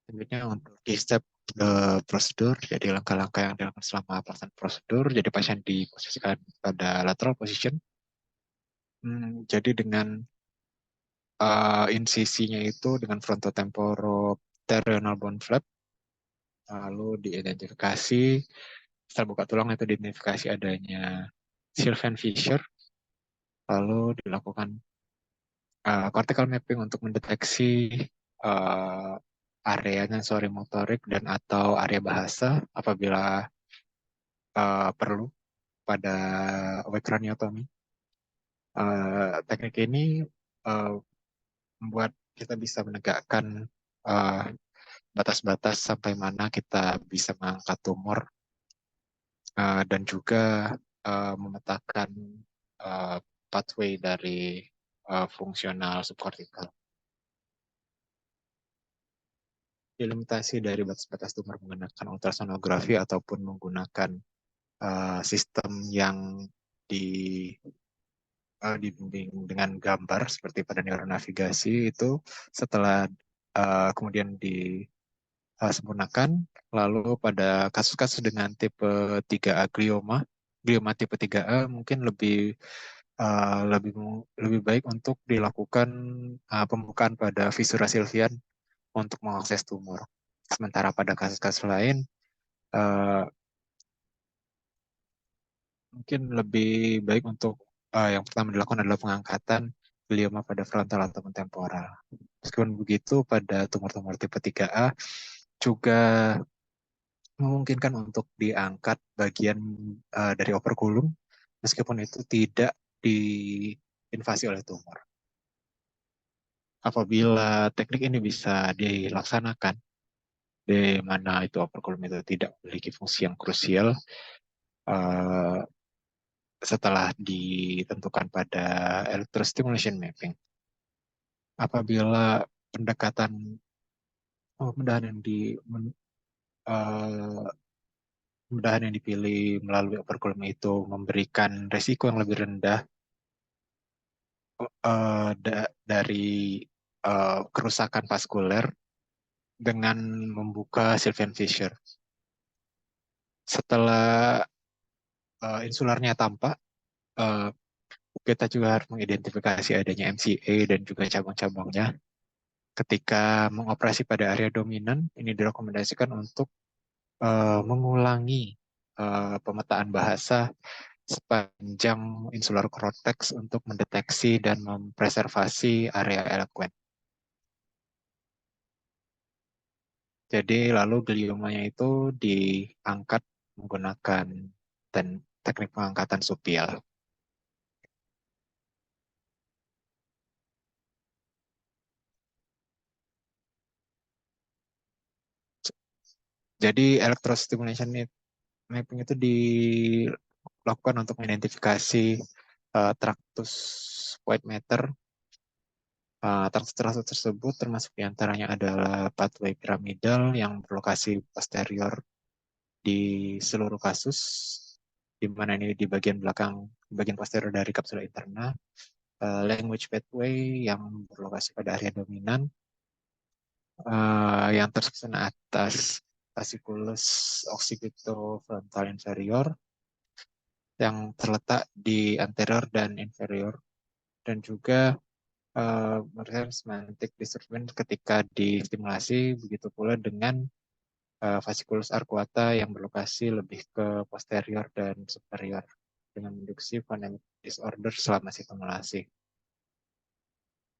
Speaker 4: Selanjutnya untuk di step prosedur, jadi langkah-langkah yang dilakukan selama pelaksanaan prosedur, jadi pasien diposisikan pada lateral position. Jadi dengan insisinya itu dengan frontotemporoterional bone flap, lalu diidentifikasi, setelah buka tulang itu diidentifikasi adanya Sylvan fissure, lalu dilakukan cortical mapping untuk mendeteksi area sensori motorik dan atau area bahasa apabila perlu pada awake craniotomy. Teknik ini membuat kita bisa menegakkan batas-batas sampai mana kita bisa mengangkat tumor dan juga memetakan pathway dari fungsional subkortikal. Delimitasi dari batas-batas tumor menggunakan ultrasonografi ataupun menggunakan sistem yang dibimbing dengan gambar seperti pada neuronavigasi itu setelah kemudian disempurnakan, lalu pada kasus-kasus dengan tipe 3A glioma tipe 3A mungkin lebih baik untuk dilakukan pembukaan pada visura silvian untuk mengakses tumor. Sementara pada kasus-kasus lain, mungkin lebih baik untuk yang pertama dilakukan adalah pengangkatan glioma pada frontal ataupun temporal. Meskipun begitu, pada tumor-tumor tipe 3A juga memungkinkan untuk diangkat bagian dari operkulum, meskipun itu tidak diinvasi oleh tumor. Apabila teknik ini bisa dilaksanakan, di mana itu operkulum itu tidak memiliki fungsi yang krusial, setelah ditentukan pada electrostimulation mapping. Apabila pendekatan pembedahan yang dipilih melalui operkulum itu memberikan resiko yang lebih rendah dari kerusakan vaskuler dengan membuka Sylvian fissure. Setelah insularnya tampak, kita juga harus mengidentifikasi adanya MCA dan juga cabang-cabangnya. Ketika mengoperasi pada area dominan, ini direkomendasikan untuk mengulangi pemetaan bahasa sepanjang insular cortex untuk mendeteksi dan mempreservasi area eloquent. Jadi lalu gliomanya itu diangkat menggunakan teknik pengangkatan supial. Jadi electrostimulation mapping itu dilakukan untuk mengidentifikasi tractus white matter. Tractus tersebut termasuk diantaranya adalah pathway piramidal yang berlokasi posterior di seluruh kasus, di mana ini di bagian belakang, bagian posterior dari kapsula interna, language pathway yang berlokasi pada area dominan, yang tersusun atas fasciculus occipitofrontal inferior yang terletak di anterior dan inferior, dan juga semantic disturbance ketika distimulasi, begitu pula dengan fasciculus arcuata yang berlokasi lebih ke posterior dan superior dengan induksi phonemic disorder selama stimulasi.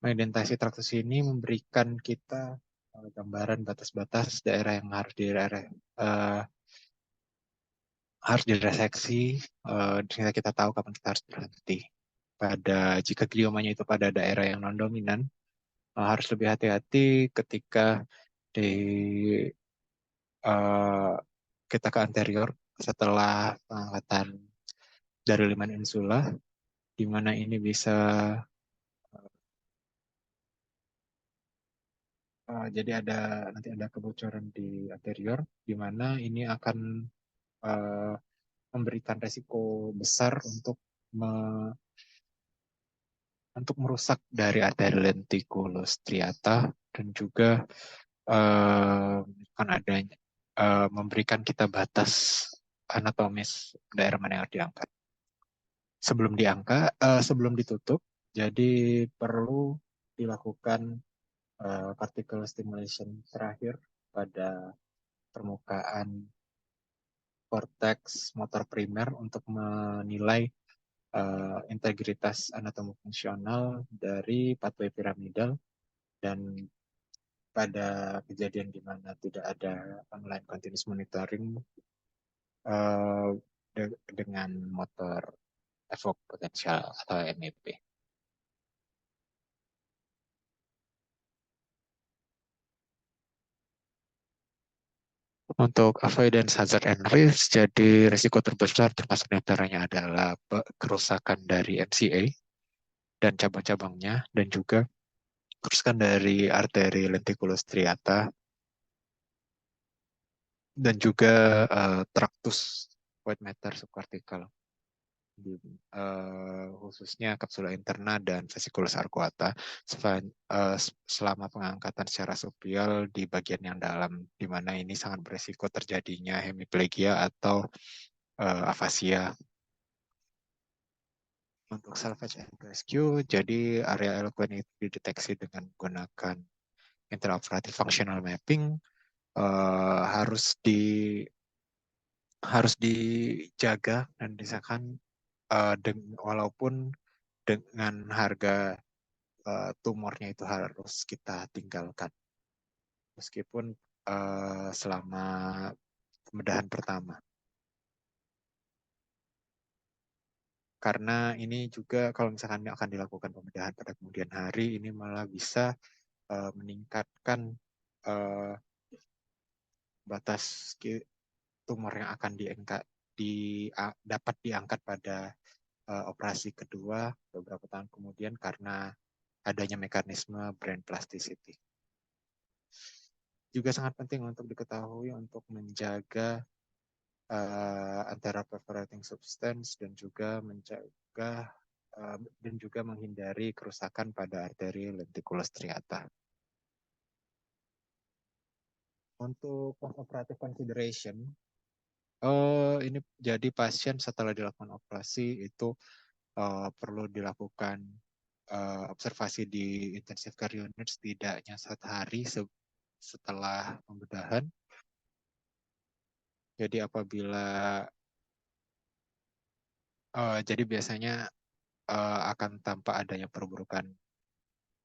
Speaker 4: Mengidentifikasi traktus ini memberikan kita gambaran batas-batas daerah yang harus direseksi, sehingga kita tahu kapan kita harus berhenti. Jika gliomanya itu pada daerah yang non-dominan, harus lebih hati-hati ketika kita ke anterior setelah pengangkatan dari liman insula, di mana ini bisa jadi nanti ada kebocoran di anterior, di mana ini akan memberikan resiko besar untuk merusak dari arteri lenticulus striata, dan juga akan adanya memberikan kita batas anatomis daerah mana yang harus diangkat. Sebelum ditutup, jadi perlu dilakukan particle stimulation terakhir pada permukaan korteks motor primer untuk menilai integritas anatomi fungsional dari pathway piramidal, dan pada kejadian di mana tidak ada online continuous monitoring dengan motor evok potensial atau MEP. Untuk avoidance hazard and risk, jadi risiko terbesar termasuk diantaranya adalah kerusakan dari MCA, dan cabang-cabangnya, dan juga kerusakan dari arteri lenticulus striata, dan juga tractus white matter subcortical, khususnya kapsula interna dan vesikulus arcuata selama pengangkatan secara subpial di bagian yang dalam, di mana ini sangat beresiko terjadinya hemiplegia atau afasia. Untuk salvage and rescue, jadi area eloquent itu dideteksi dengan menggunakan intraoperative functional mapping, harus dijaga dan disahkan walaupun dengan harga tumornya itu harus kita tinggalkan meskipun selama pembedahan pertama. Karena ini juga kalau misalkan akan dilakukan pembedahan pada kemudian hari, ini malah bisa meningkatkan batas tumor yang akan dapat diangkat pada operasi kedua beberapa tahun kemudian karena adanya mekanisme brain plasticity. Juga sangat penting untuk diketahui untuk menjaga antara perforating substance dan juga menjaga dan juga menghindari kerusakan pada arteri lenticulus striata. Untuk post-operative consideration, ini jadi pasien setelah dilakukan operasi itu perlu dilakukan observasi di intensive care unit setidaknya 1 hari setelah pembedahan. Jadi jadi biasanya akan tampak adanya perburukan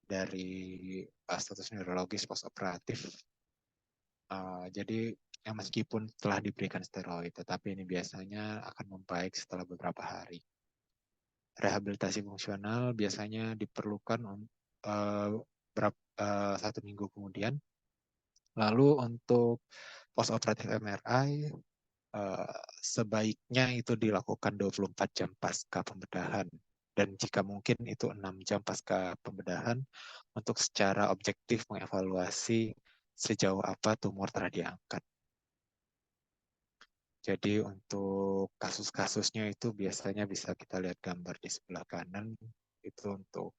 Speaker 4: dari status neurologis postoperatif. Jadi meskipun telah diberikan steroid, tetapi ini biasanya akan membaik setelah beberapa hari. Rehabilitasi fungsional biasanya diperlukan 1 minggu kemudian. Lalu untuk post-operative MRI, sebaiknya itu dilakukan 24 jam pasca pembedahan. Dan jika mungkin itu 6 jam pasca pembedahan untuk secara objektif mengevaluasi sejauh apa tumor telah diangkat. Jadi untuk kasus-kasusnya itu biasanya bisa kita lihat gambar di sebelah kanan, itu untuk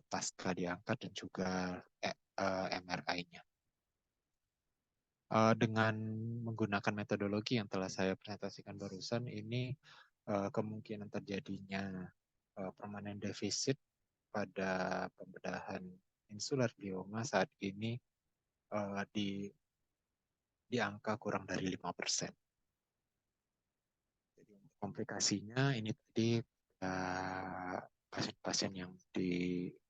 Speaker 4: pasca diangkat dan juga MRI-nya. Dengan menggunakan metodologi yang telah saya presentasikan barusan, ini kemungkinan terjadinya permanen defisit pada pembedahan insular glioma saat ini di angka kurang dari 5%. Jadi untuk komplikasinya ini tadi pasien-pasien yang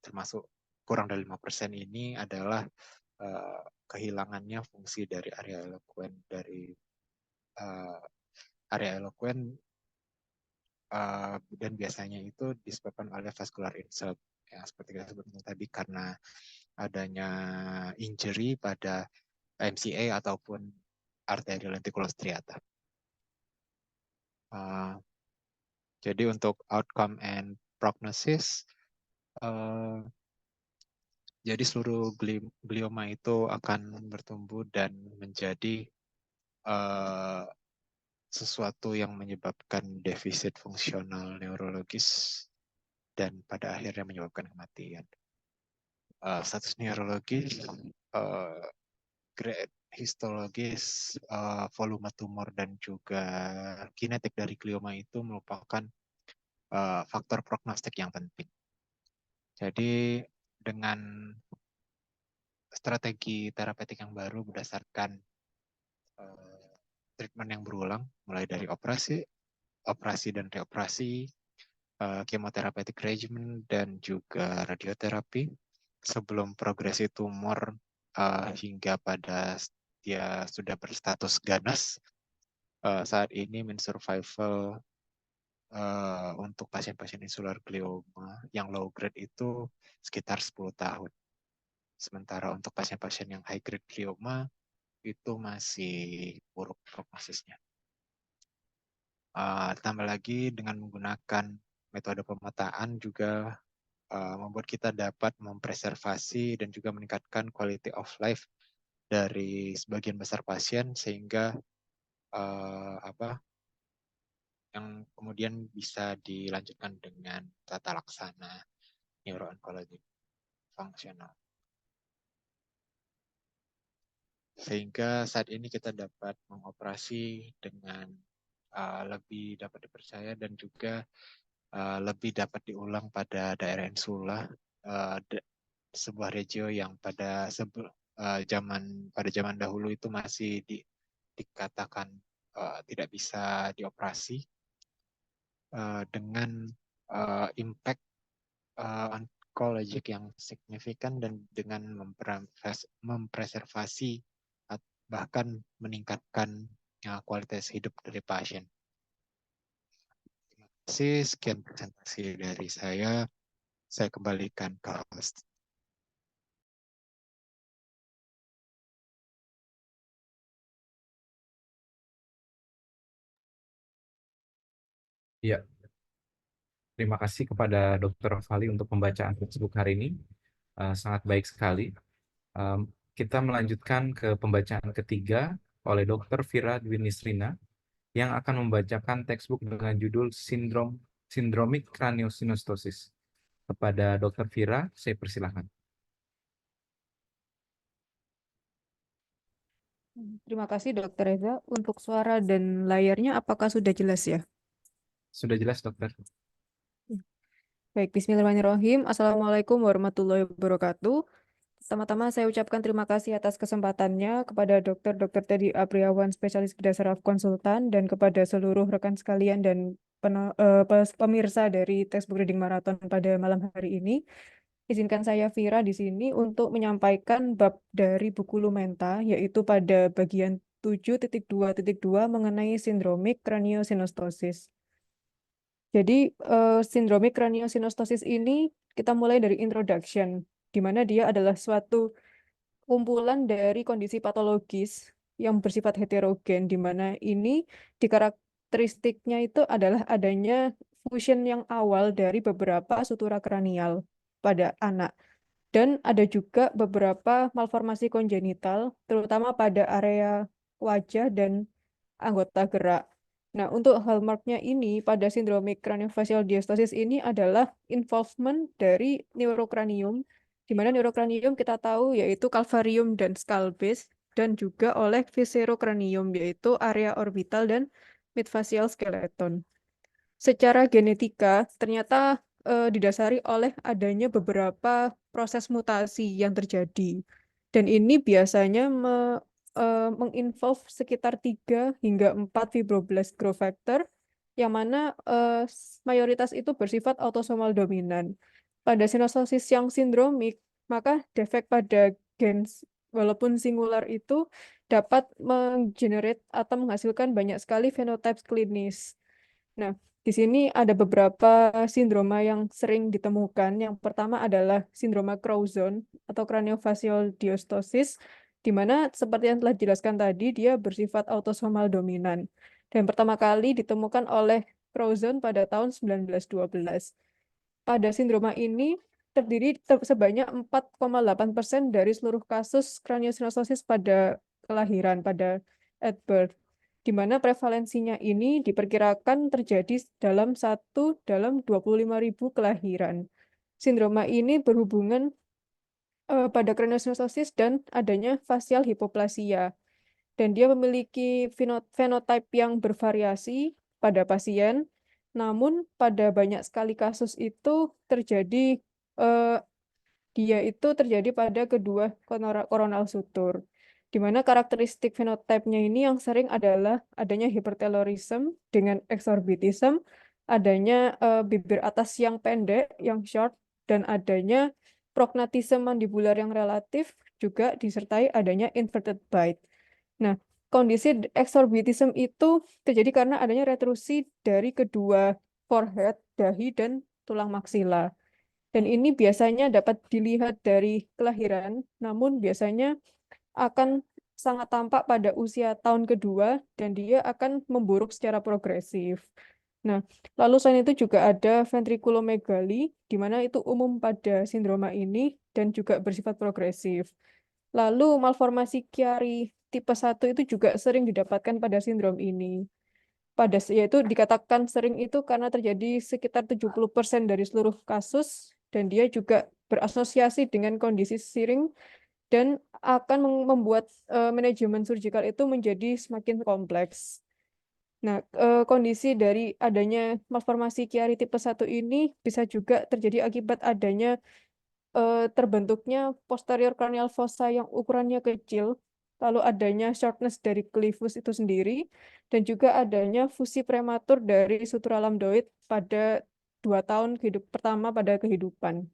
Speaker 4: termasuk kurang dari 5% ini adalah kehilangannya fungsi dari area eloquent dan biasanya itu disebabkan oleh vascular insult yang seperti saya sebutkan tadi karena adanya injury pada MCA ataupun arteri lenticulus striata. Jadi untuk outcome and prognosis, jadi seluruh glioma itu akan bertumbuh dan menjadi sesuatu yang menyebabkan defisit fungsional neurologis dan pada akhirnya menyebabkan kematian. Status neurologis, grade histologis, volume tumor dan juga kinetik dari glioma itu merupakan faktor prognostik yang penting. Jadi dengan strategi terapeutik yang baru berdasarkan treatment yang berulang, mulai dari operasi dan reoperasi, chemotherapeutic regimen, dan juga radioterapi, sebelum progresi tumor hingga pada dia sudah berstatus ganas. Saat ini mean survival untuk pasien-pasien insular glioma yang low grade itu sekitar 10 tahun. Sementara untuk pasien-pasien yang high grade glioma itu masih buruk prognosisnya. Tambah lagi dengan menggunakan metode pemetaan juga membuat kita dapat mempreservasi dan juga meningkatkan quality of life dari sebagian besar pasien, sehingga yang kemudian bisa dilanjutkan dengan tata laksana neuroonkologi fungsional. Sehingga saat ini kita dapat mengoperasi dengan lebih dapat dipercaya dan juga lebih dapat diulang pada daerah insula, sebuah regio yang pada zaman dahulu itu masih dikatakan tidak bisa dioperasi, dengan impact onkologik yang signifikan dan dengan mempreservasi bahkan meningkatkan kualitas hidup dari pasien. Terima kasih, sekian presentasi dari saya kembalikan ke host.
Speaker 1: Ya, terima kasih kepada Dr. Fali untuk pembacaan textbook hari ini. Sangat baik sekali. Kita melanjutkan ke pembacaan ketiga oleh Dr. Vira Dwinisrina yang akan membacakan textbook dengan judul Syndromic Craniosynostosis. Kepada Dr. Vira, saya persilahkan.
Speaker 5: Terima kasih Dr. Reza. Untuk suara dan layarnya apakah sudah jelas ya?
Speaker 1: Sudah jelas, dokter?
Speaker 5: Baik, bismillahirrahmanirrahim. Assalamualaikum warahmatullahi wabarakatuh. Pertama-tama saya ucapkan terima kasih atas kesempatannya kepada Dr. Teddy Apriawan, spesialis bedah saraf konsultan, dan kepada seluruh rekan sekalian dan pemirsa dari Textbook Reading Marathon pada malam hari ini. Izinkan saya Vira di sini untuk menyampaikan bab dari buku Lumenta, yaitu pada bagian 7.2.2 mengenai sindromik craniosynostosis. Jadi, sindromik craniosynostosis ini kita mulai dari introduction, di mana dia adalah suatu kumpulan dari kondisi patologis yang bersifat heterogen, di mana ini di karakteristiknya itu adalah adanya fusion yang awal dari beberapa sutura kranial pada anak. Dan ada juga beberapa malformasi kongenital, terutama pada area wajah dan anggota gerak. Nah, untuk hallmarknya ini pada sindromik craniofacial diastosis ini adalah involvement dari neurokranium, di mana neurokranium kita tahu yaitu calvarium dan skull base, dan juga oleh viscerokranium yaitu area orbital dan midfacial skeleton. Secara genetika ternyata didasari oleh adanya beberapa proses mutasi yang terjadi. Dan ini biasanya menginvolve sekitar 3 hingga 4 fibroblast growth factor, yang mana mayoritas itu bersifat autosomal dominan. Pada sinusosis yang sindromik, maka defek pada gen walaupun singular itu dapat menggenerate atau menghasilkan banyak sekali phenotypes klinis. Nah, di sini ada beberapa sindroma yang sering ditemukan. Yang pertama adalah sindroma Crouzon atau craniofacial diastosis, di mana seperti yang telah dijelaskan tadi, dia bersifat autosomal dominan. Dan pertama kali ditemukan oleh Crouzon pada tahun 1912. Pada sindroma ini terdiri sebanyak 4,8% dari seluruh kasus craniosynostosis pada kelahiran, pada at birth, di mana prevalensinya ini diperkirakan terjadi dalam 25.000 kelahiran. Sindroma ini berhubungan pada craniosynostosis dan adanya facial hipoplasia. Dan dia memiliki fenotipe yang bervariasi pada pasien, namun pada banyak sekali kasus itu terjadi pada kedua coronal suture, di mana karakteristik fenotipenya ini yang sering adalah adanya hypertelorism dengan exorbitism, adanya bibir atas yang pendek, yang short, dan adanya prognatisme mandibular yang relatif, juga disertai adanya inverted bite. Nah, kondisi exorbitism itu terjadi karena adanya retrusi dari kedua forehead, dahi, dan tulang maksila. Dan ini biasanya dapat dilihat dari kelahiran, namun biasanya akan sangat tampak pada usia tahun kedua, dan dia akan memburuk secara progresif. Nah, lalu selain itu juga ada ventriculomegaly, di mana itu umum pada sindroma ini dan juga bersifat progresif. Lalu malformasi Chiari tipe 1 itu juga sering didapatkan pada sindrom ini. Yaitu dikatakan sering itu karena terjadi sekitar 70% dari seluruh kasus dan dia juga berasosiasi dengan kondisi sirring dan akan membuat manajemen surgikal itu menjadi semakin kompleks. Nah, kondisi dari adanya malformasi Chiari tipe 1 ini bisa juga terjadi akibat adanya terbentuknya posterior cranial fossa yang ukurannya kecil, lalu adanya shortness dari clivus itu sendiri, dan juga adanya fusi prematur dari sutura lambdoid pada 2 tahun pertama pada kehidupan.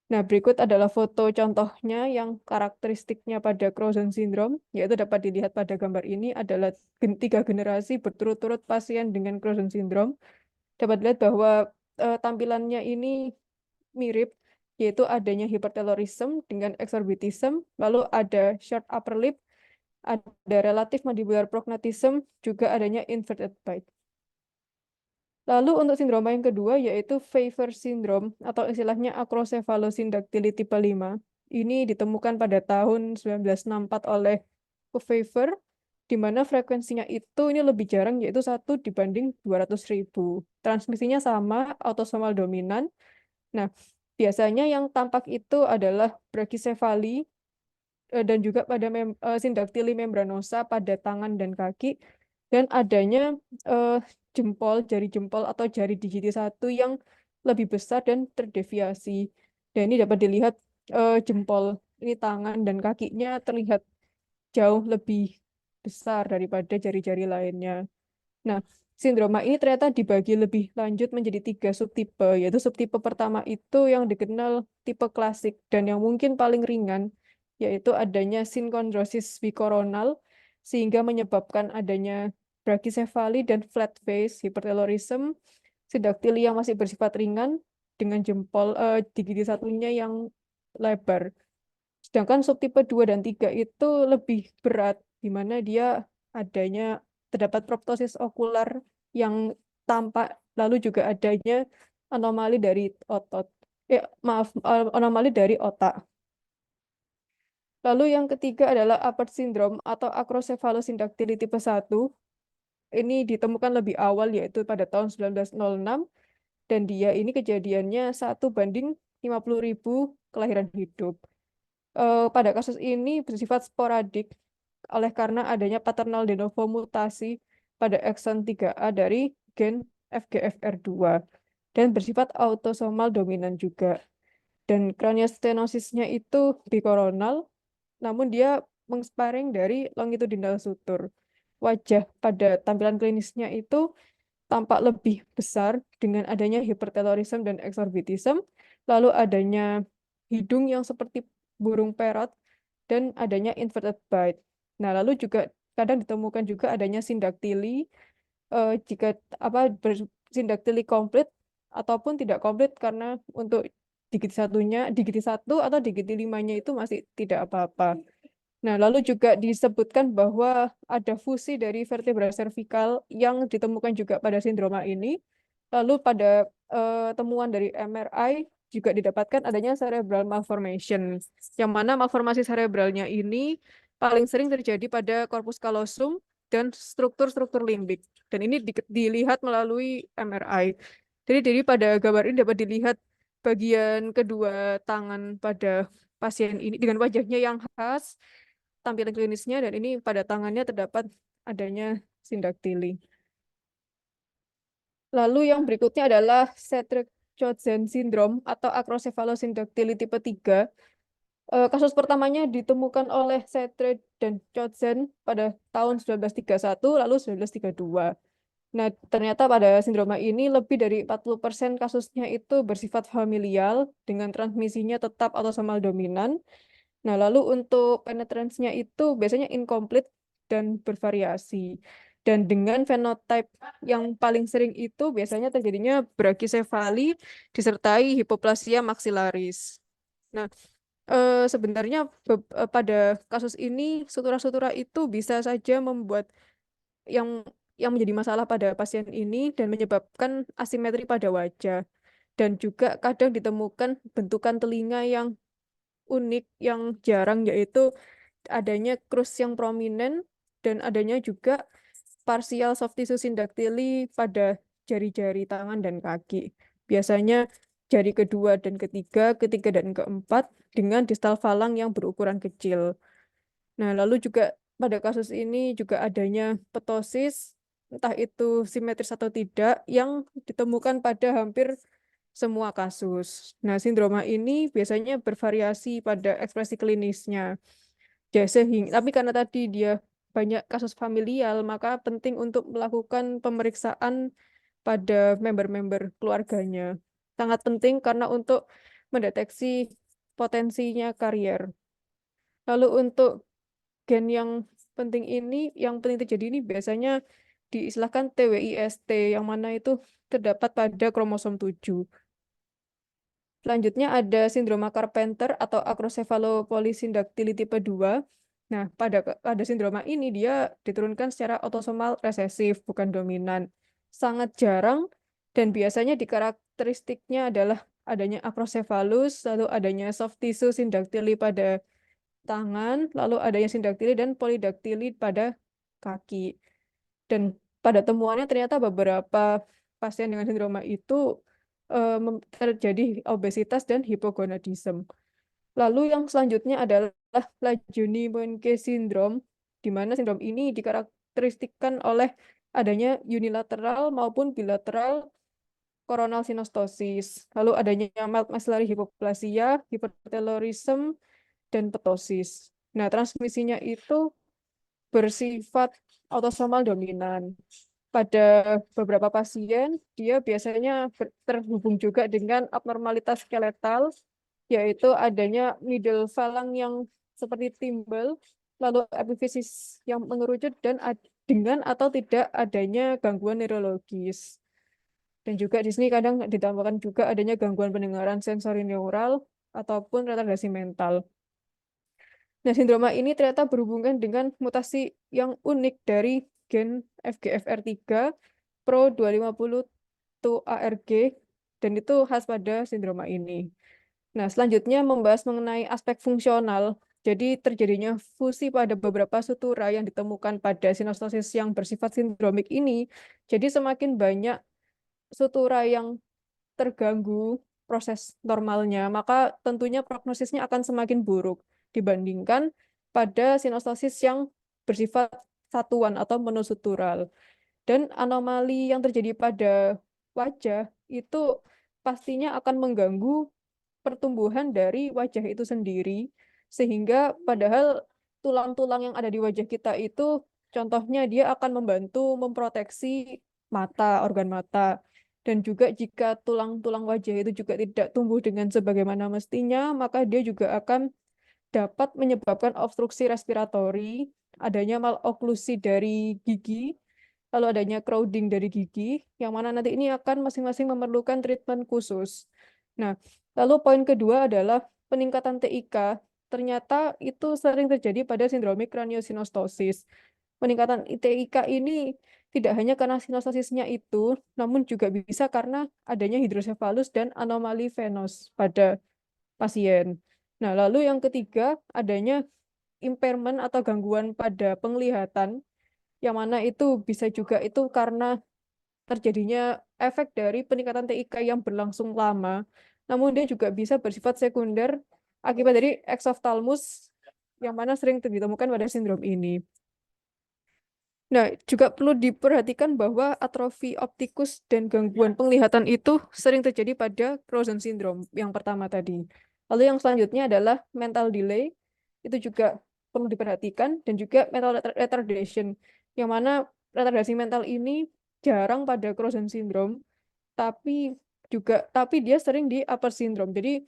Speaker 5: Nah, berikut adalah foto contohnya yang karakteristiknya pada Crouzon syndrome, yaitu dapat dilihat pada gambar ini adalah 3 generasi berturut-turut pasien dengan Crouzon syndrome. Dapat dilihat bahwa tampilannya ini mirip, yaitu adanya hypertelorism dengan exorbitism, lalu ada short upper lip, ada relative mandibular prognatism, juga adanya inverted bite. Lalu untuk sindroma yang kedua yaitu Pfeiffer syndrome atau istilahnya acrocephalosyndactyly tipe 5. Ini ditemukan pada tahun 1964 oleh Pfeiffer, di mana frekuensinya itu ini lebih jarang yaitu 1 dibanding 200.000. Transmisinya sama, autosomal dominan. Nah, biasanya yang tampak itu adalah brachycephaly dan juga pada syndactyly membranosa pada tangan dan kaki, dan adanya jari jempol atau jari digiti 1 yang lebih besar dan terdeviasi. Dan ini dapat dilihat jempol ini tangan dan kakinya terlihat jauh lebih besar daripada jari-jari lainnya. Nah, sindroma ini ternyata dibagi lebih lanjut menjadi 3 subtipe, yaitu subtipe pertama itu yang dikenal tipe klasik dan yang mungkin paling ringan, yaitu adanya synchondrosis bikoronal, sehingga menyebabkan adanya brachycephaly dan flat face, hypertelorism, syndactyly yang masih bersifat ringan, dengan jempol digiti 1-nya yang lebar. Sedangkan subtipe 2 dan 3 itu lebih berat, di mana dia adanya terdapat proptosis okular yang tampak, lalu juga adanya anomali dari anomali dari otak. Lalu yang ketiga adalah Apert syndrome atau acrocephalosyndactyly tipe 1. Ini ditemukan lebih awal yaitu pada tahun 1906 dan dia ini kejadiannya 1:50.000 kelahiran hidup. Pada kasus ini bersifat sporadik oleh karena adanya paternal de novo mutasi pada ekson 3A dari gen FGFR2 dan bersifat autosomal dominan juga. Dan craniostenosisnya itu bikoronal, namun dia mengsparing dari longitudinal sutur. Wajah pada tampilan klinisnya itu tampak lebih besar dengan adanya hypertelorism dan exorbitism, lalu adanya hidung yang seperti burung parrot, dan adanya inverted bite. Nah, lalu juga kadang ditemukan juga adanya syndactyly, jika syndactyly komplit ataupun tidak komplit karena untuk digiti 1 atau digiti 5-nya itu masih tidak apa-apa. Nah, lalu juga disebutkan bahwa ada fusi dari vertebra cervical yang ditemukan juga pada sindroma ini. Lalu pada temuan dari MRI juga didapatkan adanya cerebral malformation, yang mana malformasi cerebralnya ini paling sering terjadi pada corpus callosum dan struktur-struktur limbik. Dan ini dilihat melalui MRI. Jadi pada gambar ini dapat dilihat bagian kedua tangan pada pasien ini dengan wajahnya yang khas, tampilan klinisnya, dan ini pada tangannya terdapat adanya syndactyly. Lalu yang berikutnya adalah Sedgwick-Chodzin syndrome atau acrocephalosyndactyly tipe 3. Kasus pertamanya ditemukan oleh Sedgwick dan Chodzin pada tahun 1931 lalu 1932. Nah, ternyata pada sindroma ini lebih dari 40% kasusnya itu bersifat familial dengan transmisinya tetap autosomal dominan. Nah, lalu untuk penetrance-nya itu biasanya incomplete dan bervariasi. Dan dengan fenotype yang paling sering itu biasanya terjadinya brachycephaly disertai hipoplasia maxillaris. Nah, sebenarnya pada kasus ini sutura-sutura itu bisa saja membuat yang yang menjadi masalah pada pasien ini dan menyebabkan asimetri pada wajah. Dan juga kadang ditemukan bentukan telinga yang unik, yang jarang, yaitu adanya krus yang prominent dan adanya juga partial soft tissue syndactyly pada jari-jari tangan dan kaki. Biasanya jari kedua dan ketiga, ketiga dan keempat dengan distal falang yang berukuran kecil. Nah, lalu juga pada kasus ini juga adanya ptosis, entah itu simetris atau tidak, yang ditemukan pada hampir semua kasus. Nah, sindroma ini biasanya bervariasi pada ekspresi klinisnya. Tapi karena tadi dia banyak kasus familial, maka penting untuk melakukan pemeriksaan pada member-member keluarganya. Sangat penting karena untuk mendeteksi potensinya karier. Lalu untuk gen yang penting terjadi ini biasanya diistilahkan TWIST, yang mana itu terdapat pada kromosom 7. Selanjutnya ada sindroma Carpenter atau acrocephalopolysyndactyly tipe 2. Nah, pada sindroma ini dia diturunkan secara autosomal resesif, bukan dominan. Sangat jarang dan biasanya dikarakteristiknya adalah adanya acrocephalus, lalu adanya soft tissue syndactyly pada tangan, lalu adanya syndactyly dan polydactyly pada kaki. Dan pada temuannya ternyata beberapa pasien dengan sindroma itu terjadi obesitas dan hipogonadisme. Lalu yang selanjutnya adalah Lajuni-Moenke syndrome, di mana sindrom ini dikarakteristikkan oleh adanya unilateral maupun bilateral coronal synostosis. Lalu adanya mild maxillary hypoplasia, hypertelorism, dan ptosis. Nah, transmisinya itu bersifat autosomal dominan. Pada beberapa pasien, dia biasanya terhubung juga dengan abnormalitas skeletal, yaitu adanya middle phalang yang seperti timbal, lalu epifisis yang mengerucut, dan dengan atau tidak adanya gangguan neurologis. Dan juga di sini kadang ditambahkan juga adanya gangguan pendengaran sensori neural ataupun retardasi mental. Nah, sindroma ini ternyata berhubungan dengan mutasi yang unik dari gen FGFR3 Pro 250 ARG, dan itu khas pada sindroma ini. Nah, selanjutnya membahas mengenai aspek fungsional. Jadi terjadinya fusi pada beberapa sutura yang ditemukan pada sinostosis yang bersifat sindromik ini. Jadi semakin banyak sutura yang terganggu proses normalnya, maka tentunya prognosisnya akan semakin buruk dibandingkan pada sinostosis yang bersifat satuan atau monosutural. Dan anomali yang terjadi pada wajah itu pastinya akan mengganggu pertumbuhan dari wajah itu sendiri, sehingga padahal tulang-tulang yang ada di wajah kita itu contohnya dia akan membantu memproteksi mata, organ mata. Dan juga jika tulang-tulang wajah itu juga tidak tumbuh dengan sebagaimana mestinya, maka dia juga akan dapat menyebabkan obstruksi respiratori, adanya maloklusi dari gigi, lalu adanya crowding dari gigi, yang mana nanti ini akan masing-masing memerlukan treatment khusus. Nah, lalu poin kedua adalah peningkatan TIK. Ternyata itu sering terjadi pada sindromik craniosynostoses. Peningkatan TIK ini tidak hanya karena sinostosisnya itu, namun juga bisa karena adanya hidrosefalus dan anomali venous pada pasien. Nah, lalu yang ketiga adanya impairment atau gangguan pada penglihatan, yang mana itu bisa juga itu karena terjadinya efek dari peningkatan TIK yang berlangsung lama, namun dia juga bisa bersifat sekunder akibat dari exophthalmos, yang mana sering ditemukan pada sindrom ini. Nah, juga perlu diperhatikan bahwa atrofi optikus dan gangguan penglihatan itu sering terjadi pada Crouzon syndrome yang pertama tadi. Lalu yang selanjutnya adalah mental delay, itu juga perlu diperhatikan, dan juga mental retardation, yang mana retardasi mental ini jarang pada Crouzon syndrome, tapi dia sering di Upper syndrome. Jadi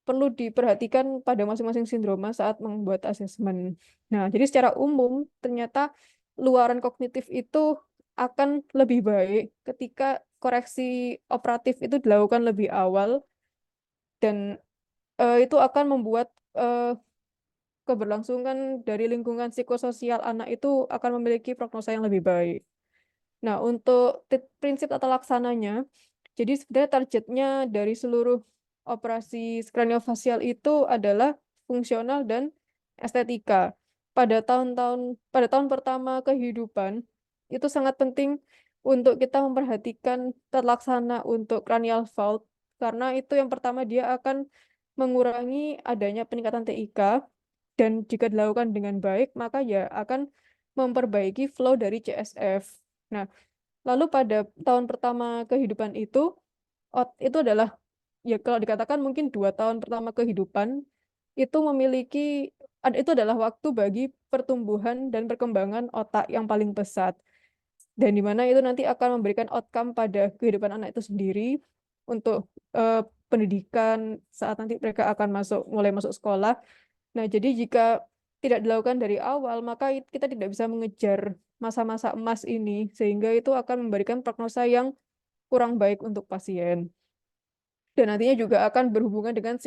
Speaker 5: perlu diperhatikan pada masing-masing sindroma saat membuat asesmen. Nah, jadi secara umum ternyata luaran kognitif itu akan lebih baik ketika koreksi operatif itu dilakukan lebih awal, dan itu akan membuat keberlangsungan dari lingkungan psikososial anak itu akan memiliki prognosa yang lebih baik. Nah, untuk prinsip tata laksananya, jadi sebenarnya targetnya dari seluruh operasi kraniofacial itu adalah fungsional dan estetika. Pada tahun pertama kehidupan, itu sangat penting untuk kita memperhatikan tata laksana untuk cranial vault, karena itu yang pertama dia akan mengurangi adanya peningkatan TIK, dan jika dilakukan dengan baik, maka ya akan memperbaiki flow dari CSF. Nah, lalu pada tahun pertama kehidupan itu adalah, ya kalau dikatakan mungkin 2 tahun pertama kehidupan, itu adalah waktu bagi pertumbuhan dan perkembangan otak yang paling pesat. Dan di mana itu nanti akan memberikan outcome pada kehidupan anak itu sendiri untuk pendidikan saat nanti mereka akan mulai masuk sekolah. Nah, jadi jika tidak dilakukan dari awal, maka kita tidak bisa mengejar masa-masa emas ini, sehingga itu akan memberikan prognosa yang kurang baik untuk pasien. Dan nantinya juga akan berhubungan dengan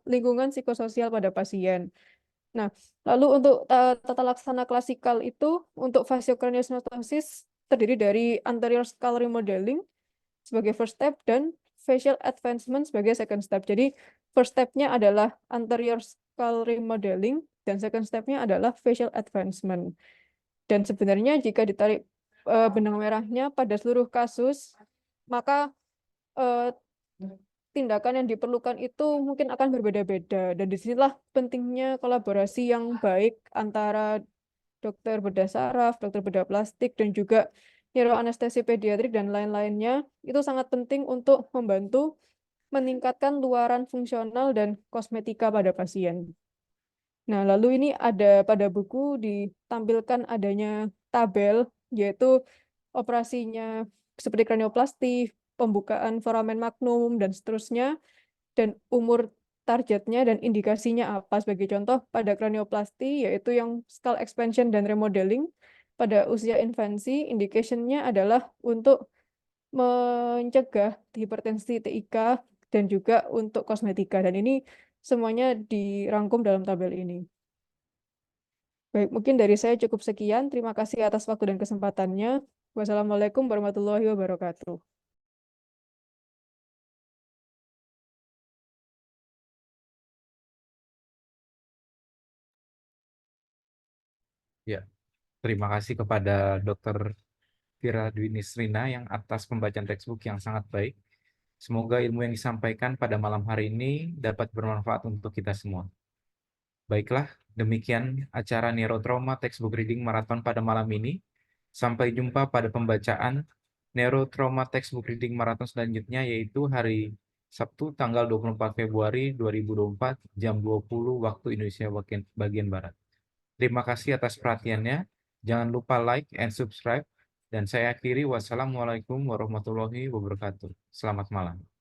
Speaker 5: lingkungan psikososial pada pasien. Nah, lalu untuk tata laksana klasikal itu, untuk faciocraniosynostoses terdiri dari anterior skull remodeling sebagai first step dan facial advancement sebagai second step. Jadi first step-nya adalah anterior skull remodeling dan second step-nya adalah facial advancement. Dan sebenarnya jika ditarik benang merahnya pada seluruh kasus, maka eh, tindakan yang diperlukan itu mungkin akan berbeda-beda. Dan disinilah pentingnya kolaborasi yang baik antara dokter bedah saraf, dokter bedah plastik, dan juga neuroanestesi pediatrik dan lain-lainnya. Itu sangat penting untuk membantu meningkatkan luaran fungsional dan kosmetika pada pasien. Nah, lalu ini ada pada buku ditampilkan adanya tabel, yaitu operasinya seperti kranioplasti, pembukaan foramen magnum, dan seterusnya, dan umur targetnya dan indikasinya apa. Sebagai contoh, pada kranioplasti, yaitu yang skull expansion dan remodeling, pada usia infansi, indikasinya adalah untuk mencegah hipertensi TIK dan juga untuk kosmetika. Dan ini semuanya dirangkum dalam tabel ini. Baik, mungkin dari saya cukup sekian. Terima kasih atas waktu dan kesempatannya. Wassalamualaikum warahmatullahi wabarakatuh.
Speaker 1: Ya, terima kasih kepada Dr. Vira Dwi Nisrina yang atas pembacaan textbook yang sangat baik. Semoga ilmu yang disampaikan pada malam hari ini dapat bermanfaat untuk kita semua. Baiklah, demikian acara Neurotrauma Textbook Reading Marathon pada malam ini. Sampai jumpa pada pembacaan Neurotrauma Textbook Reading Marathon selanjutnya, yaitu hari Sabtu tanggal 24 Februari 2024 jam 20 waktu Indonesia bagian Barat. Terima kasih atas perhatiannya. Jangan lupa like and subscribe. Dan saya akhiri, wassalamualaikum warahmatullahi wabarakatuh. Selamat malam.